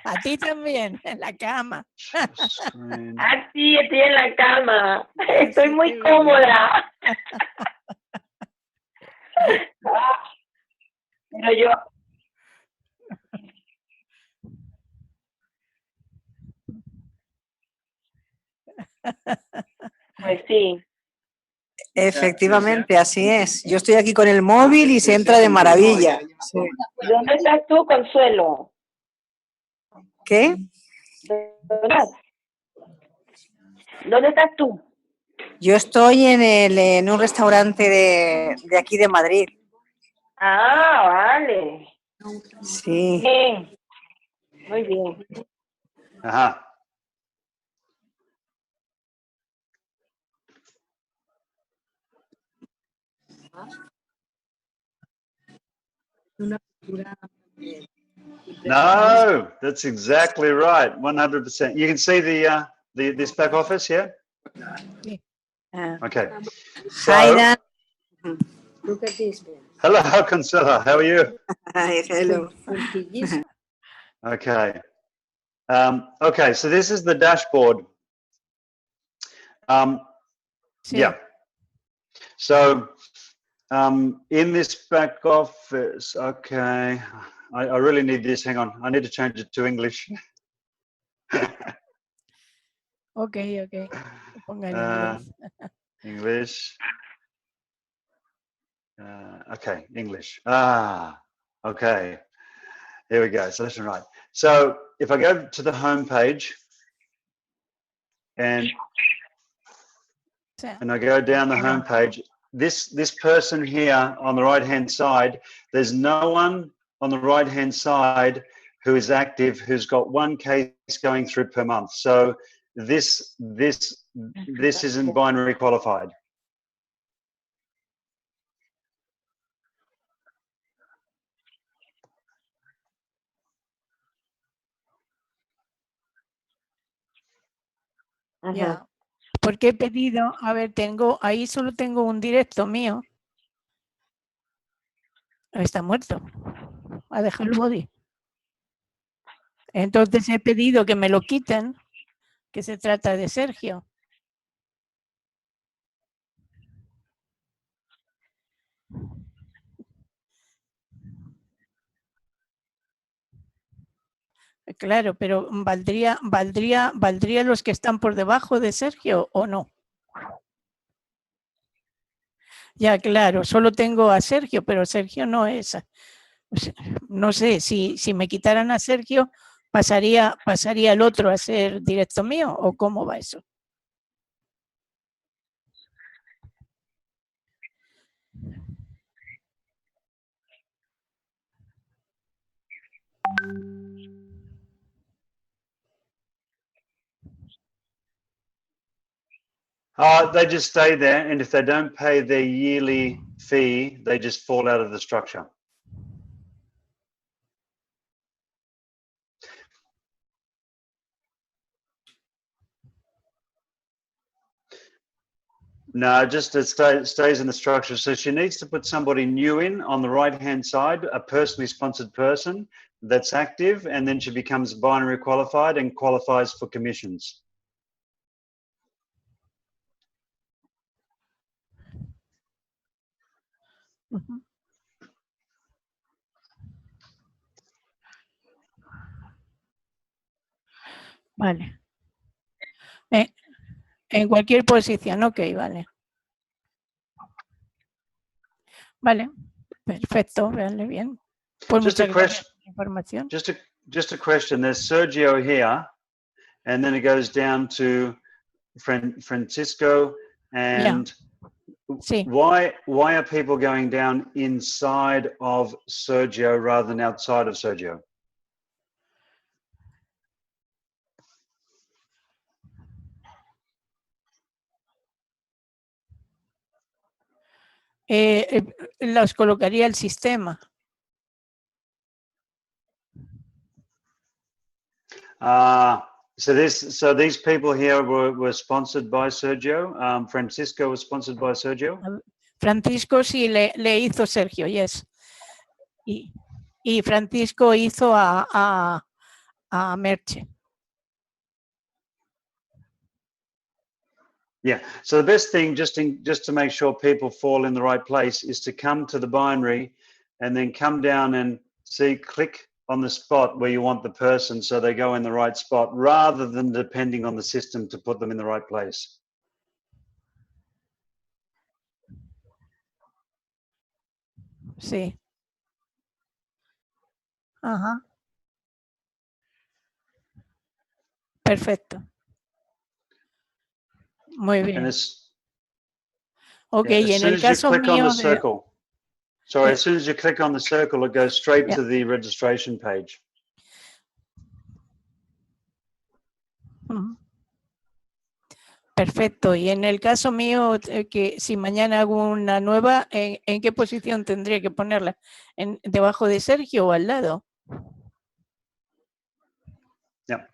Speaker 2: A ti también, en la cama.
Speaker 1: Screen.
Speaker 4: Así estoy en la cama. Estoy
Speaker 2: Sí,
Speaker 4: muy
Speaker 2: qué
Speaker 4: cómoda. Pero yo, pues sí.
Speaker 6: Efectivamente, así es. Yo estoy aquí con el móvil y se entra de maravilla. Sí.
Speaker 4: ¿Dónde estás tú, Consuelo?
Speaker 6: ¿Qué?
Speaker 4: ¿Dónde estás tú?
Speaker 6: Yo estoy en un restaurante de aquí de Madrid.
Speaker 4: Ah, vale.
Speaker 6: Sí.
Speaker 4: Bien. Muy bien.
Speaker 1: Ajá. No, that's exactly right. 100%. You can see this back office here.
Speaker 6: Ah.
Speaker 1: Okay.
Speaker 6: Hi, Dan.
Speaker 5: Look at this.
Speaker 1: Hello, Consuelo. How are you?
Speaker 6: Hi, hello.
Speaker 1: Okay. Okay. So this is the dashboard.
Speaker 2: Sí.
Speaker 1: Yeah. So in this back office, okay. I really need this. Hang on. I need to change it to English.
Speaker 2: Ok. Ponga en inglés.
Speaker 1: English. Okay, English. Okay. Here we go. So left and right. So if I go to the home page and I go down the home page, this person here on the right hand side, there's no one on the right hand side who is active who's got one case going through per month. So this isn't binary qualified.
Speaker 2: Ya. Porque he pedido, a ver, ahí solo tengo un directo mío. Está muerto. Ha dejado el body. Entonces he pedido que me lo quiten, que se trata de Sergio. Claro, pero ¿valdría los que están por debajo de Sergio o no? Ya, claro, solo tengo a Sergio, pero Sergio no es. No sé, si me quitaran a Sergio, ¿pasaría el otro a ser directo mío o cómo va eso?
Speaker 1: They just stay there, and if they don't pay their yearly fee, they just fall out of the structure. No, just it stays in the structure. So she needs to put somebody new in on the right-hand side, a personally sponsored person that's active, and then she becomes binary qualified and qualifies for commissions.
Speaker 2: Vale. En cualquier posición, ok, vale. Vale, perfecto, vale, bien. Pues
Speaker 1: Just a
Speaker 2: muchas gracias
Speaker 1: question.
Speaker 2: por la información.
Speaker 1: Just a question. There's Sergio here, and then it goes down to Francisco. And
Speaker 2: Sí.
Speaker 1: why are people going down inside of Sergio rather than outside of Sergio?
Speaker 2: Los colocaría el sistema.
Speaker 1: So these people here were sponsored by Sergio. Francisco was sponsored by Sergio.
Speaker 2: Francisco sí le hizo Sergio, yes. Y Francisco hizo a Merche.
Speaker 1: Yeah. So the best thing, just to make sure people fall in the right place, is to come to the binary, and then come down and click on the spot where you want the person, so they go in the right spot, rather than depending on the system to put them in the right place.
Speaker 2: Sí. Ajá. Perfecto. Muy bien. Ok, y en el caso mío
Speaker 1: as soon as you click on the circle, it goes straight to the registration page.
Speaker 2: Perfecto. Y en el caso mío, que si mañana hago una nueva, ¿en qué posición tendría que ponerla? ¿Debajo de Sergio o al lado?
Speaker 1: Yep.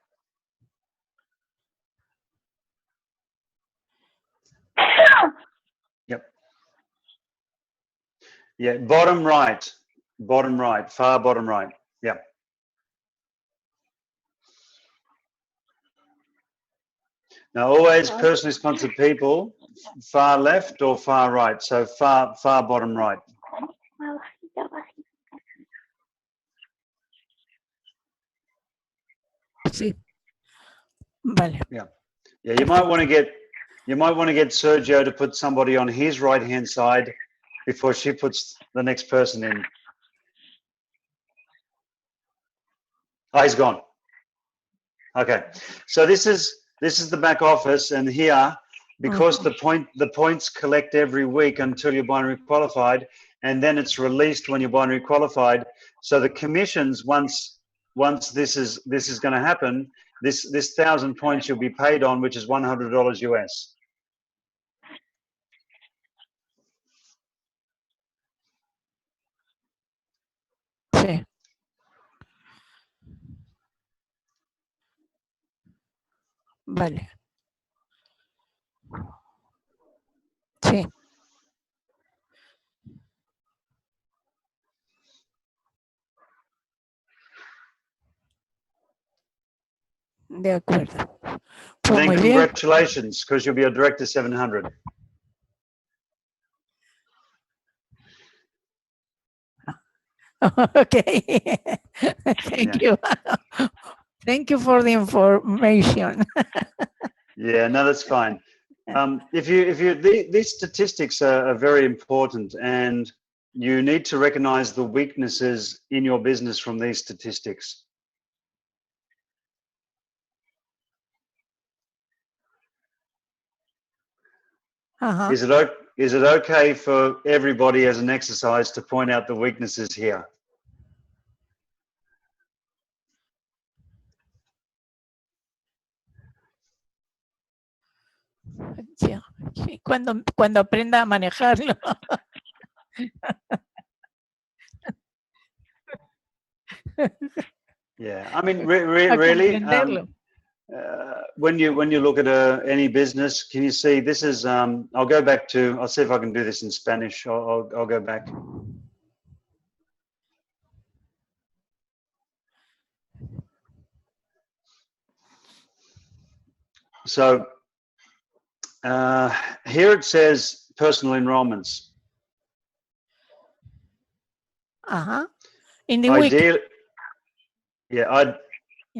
Speaker 1: Yep. Yeah, bottom right, far bottom right. Yeah. Now, always personally sponsored people, far left or far right. So far bottom right.
Speaker 2: Sí. Vale.
Speaker 1: Yeah. Yeah. You might want to get Sergio to put somebody on his right-hand side before she puts the next person in. Oh, he's gone. Okay. So this is the back office, and here, because the points collect every week until you're binary qualified, and then it's released when you're binary qualified. So the commissions, once this is going to happen, this 1,000 points you'll be paid on, which is $100 US.
Speaker 2: Sí. Vale. Sí. De acuerdo. Pues
Speaker 1: Then
Speaker 2: muy bien.
Speaker 1: congratulations, because you'll be a Director 700.
Speaker 2: Okay. Thank you. Thank you for the information.
Speaker 1: Yeah, no, that's fine. These statistics are very important, and you need to recognize the weaknesses in your business from these statistics.
Speaker 2: Uh-huh.
Speaker 1: Is it okay for everybody as an exercise to point out the weaknesses here?
Speaker 2: Sí, cuando aprenda a manejarlo.
Speaker 1: Yeah, I mean, really, when you look at any business, can you see this is? I'll go back to. I'll see if I can do this in Spanish. I'll go back. So here it says personal enrollments.
Speaker 2: In the week.
Speaker 1: Yeah,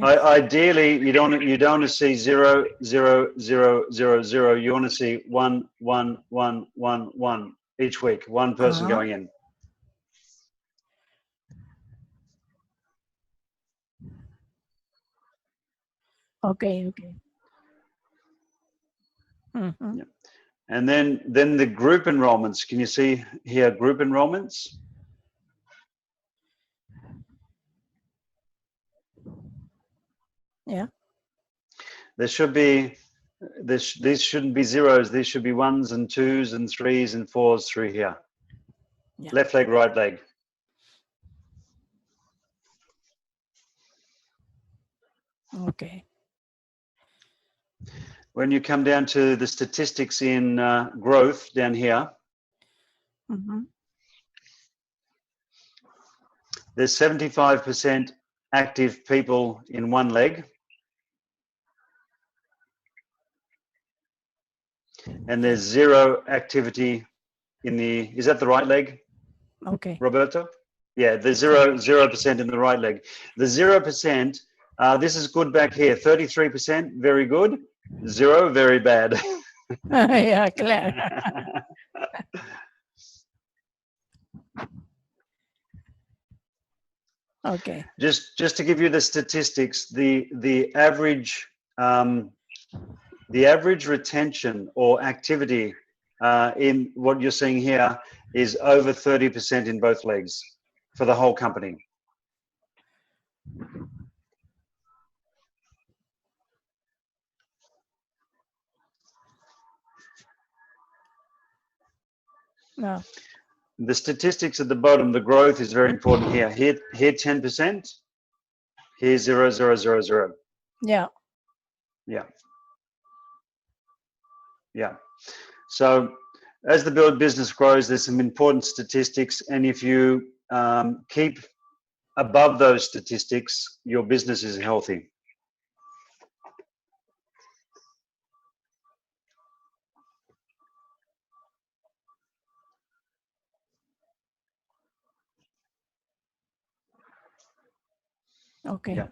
Speaker 1: Ideally, you don't want to see 0, 0, 0, 0, 0. You want to see 1, 1, 1, 1, 1 each week. One person going in.
Speaker 2: Okay.
Speaker 1: Yeah. And then the group enrollments. Can you see here group enrollments?
Speaker 2: Yeah.
Speaker 1: There should be these shouldn't be zeros. These should be 1s and 2s and 3s and 4s through here.
Speaker 2: Yeah.
Speaker 1: Left leg, right leg.
Speaker 2: Okay.
Speaker 1: When you come down to the statistics in growth down here, there's 75% active people in one leg. And there's 0 activity in the, is that the right leg?
Speaker 2: Okay.
Speaker 1: Roberto? Yeah, there's 0% in the right leg. The 0%, this is good back here. 33%, very good. 0, very bad.
Speaker 2: Yeah, claro. Okay.
Speaker 1: Just to give you the statistics, the average retention or activity in what you're seeing here is over 30% in both legs for the whole company.
Speaker 2: No.
Speaker 1: The statistics at the bottom, the growth is very important here. Here 10%, here 0, 0, 0, 0.
Speaker 2: Yeah.
Speaker 1: Yeah. Yeah. So as the business grows, there's some important statistics, and if you keep above those statistics, your business is healthy.
Speaker 2: Okay.
Speaker 1: Yeah.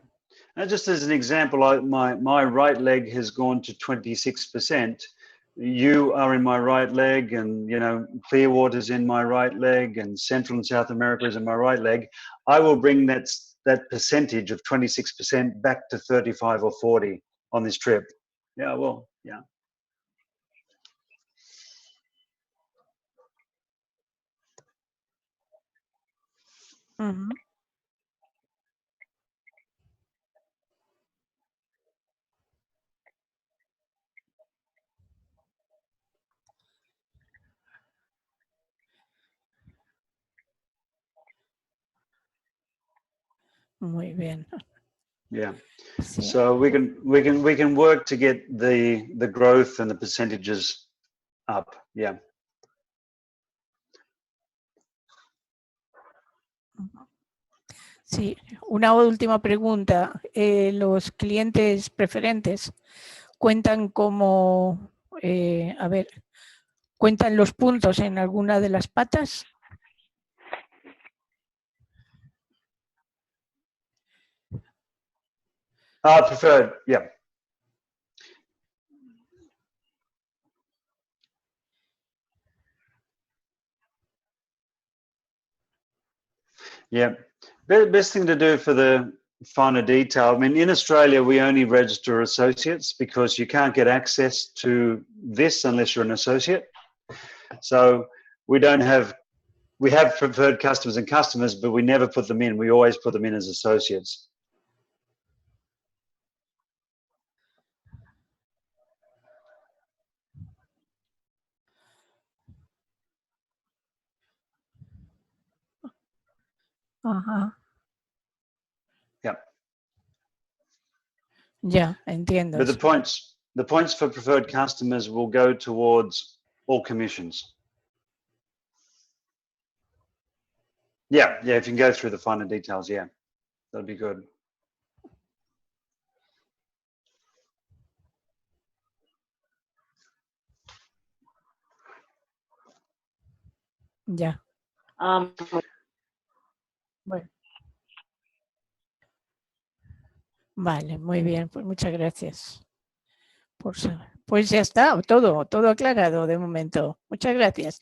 Speaker 1: Now, just as an example, my right leg has gone to 26%. You are in my right leg, and Clearwater's in my right leg, and Central and South America is in my right leg. I will bring that percentage of 26% back to 35 or 40 on this trip. Yeah, well, yeah.
Speaker 2: Muy bien.
Speaker 1: Yeah.
Speaker 2: Sí.
Speaker 1: So we can work to get the growth and the percentages up. Yeah.
Speaker 2: Sí, una última pregunta. ¿Los clientes preferentes cuentan como, a ver, cuentan los puntos en alguna de las patas?
Speaker 1: Preferred, yeah. Yeah. Best thing to do for the finer detail. I mean, in Australia, we only register associates because you can't get access to this unless you're an associate. So we have preferred customers and customers, but we never put them in. We always put them in as associates.
Speaker 2: Ajá.
Speaker 1: Yeah.
Speaker 2: Ya, entiendo.
Speaker 1: But the points for preferred customers will go towards all commissions. Yeah, if you can go through the finer details, yeah, that'd be good.
Speaker 2: Ya. Bueno. Vale, muy bien, pues muchas gracias por saber. Pues ya está, todo aclarado de momento. Muchas gracias.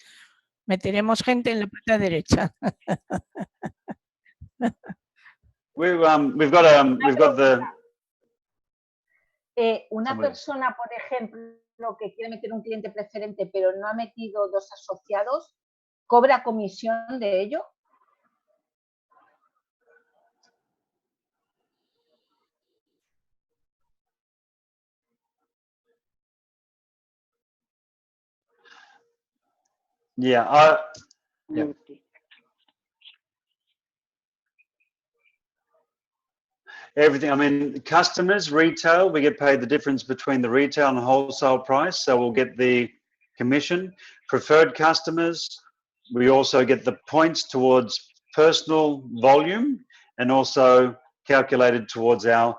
Speaker 2: Meteremos gente en la pata derecha.
Speaker 1: We've got the.
Speaker 7: Una
Speaker 1: Somebody.
Speaker 7: persona, por ejemplo, que quiere meter un cliente preferente, pero no ha metido 2 asociados, ¿cobra comisión de ello?
Speaker 1: Yeah, yeah. Everything. I mean, customers, retail, we get paid the difference between the retail and wholesale price. So we'll get the commission. Preferred customers, we also get the points towards personal volume and also calculated towards our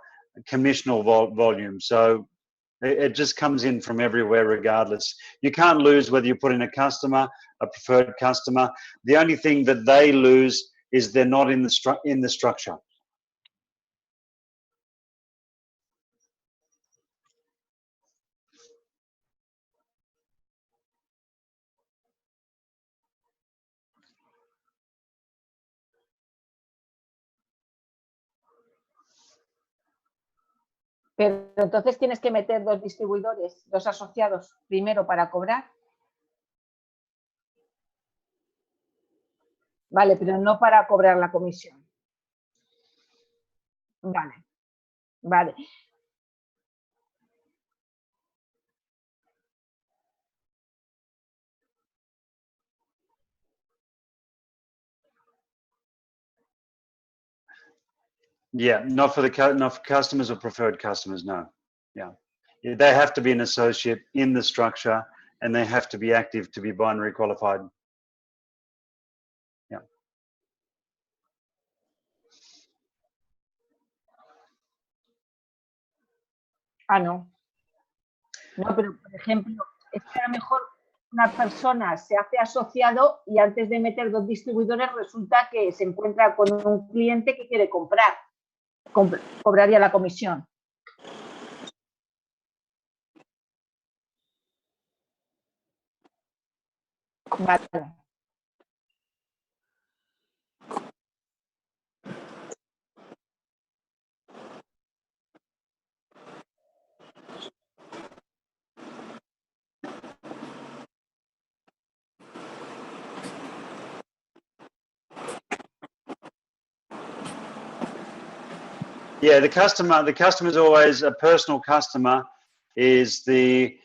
Speaker 1: commissional volume. So it just comes in from everywhere regardless. You can't lose whether you put in a customer, a preferred customer. The only thing that they lose is they're not in the structure.
Speaker 7: Pero entonces tienes que meter 2 distribuidores, 2 asociados primero para cobrar. Vale, pero no para cobrar la comisión. Vale, vale.
Speaker 1: Yeah, not for customers or preferred customers, no. Yeah. They have to be an associate in the structure and they have to be active to be binary qualified. Yeah.
Speaker 7: Ah, no. No, pero por ejemplo, es que a lo mejor una persona se hace asociado y antes de meter 2 distribuidores resulta que se encuentra con un cliente que quiere comprar. Cobraría la comisión. Vale.
Speaker 1: Yeah, the customer is always a personal customer. Is we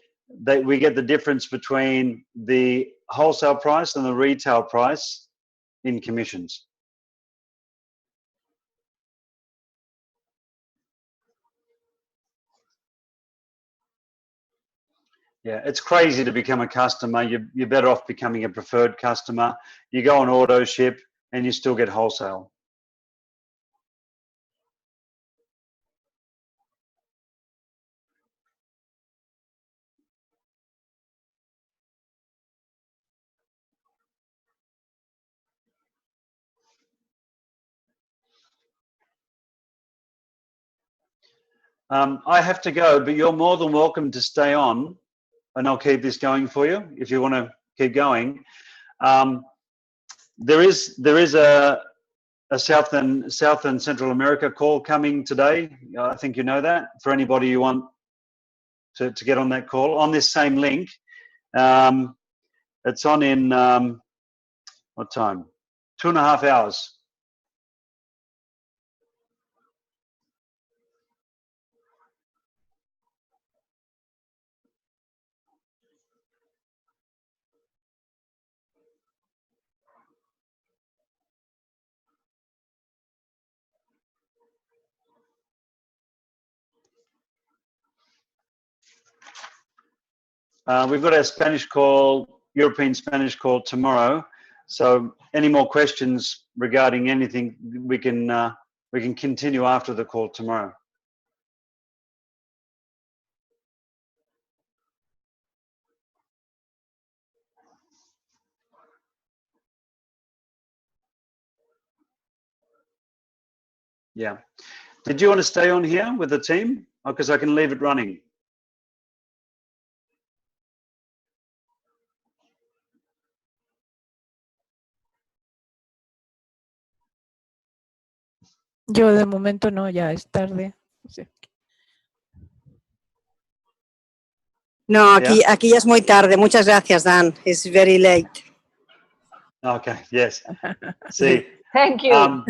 Speaker 1: get the difference between the wholesale price and the retail price in commissions. Yeah, it's crazy to become a customer. You're better off becoming a preferred customer. You go on auto ship and you still get wholesale. I have to go, but you're more than welcome to stay on, and I'll keep this going for you if you want to keep going. There is a South and Central America call coming today. I think you know that. For anybody you want to get on that call, on this same link, it's on in what time? 2.5 hours. We've got our Spanish call, European Spanish call tomorrow. So any more questions regarding anything, we can continue after the call tomorrow. Yeah. Did you want to stay on here with the team? Because I can leave it running.
Speaker 2: Yo de momento no, ya es tarde. Sí.
Speaker 6: No, aquí ya es muy tarde. Muchas gracias, Dan. It's very late.
Speaker 1: Okay, yes. See,
Speaker 7: Thank you.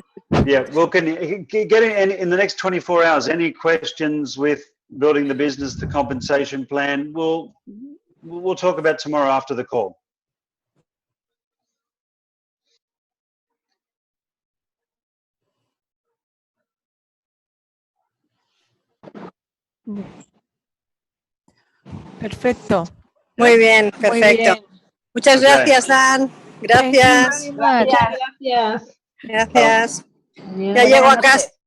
Speaker 1: yeah, well, can you get in the next 24 hours, any questions with building the business, the compensation plan? We'll talk about tomorrow after the call.
Speaker 2: Perfecto.
Speaker 6: Muy bien, perfecto.
Speaker 7: Muy bien.
Speaker 6: Muchas
Speaker 1: Okay.
Speaker 6: gracias, Dan. Gracias.
Speaker 5: Muchas gracias.
Speaker 6: Gracias.
Speaker 5: Adiós.
Speaker 6: Ya llego a
Speaker 7: Buenas
Speaker 6: casa.
Speaker 7: noches.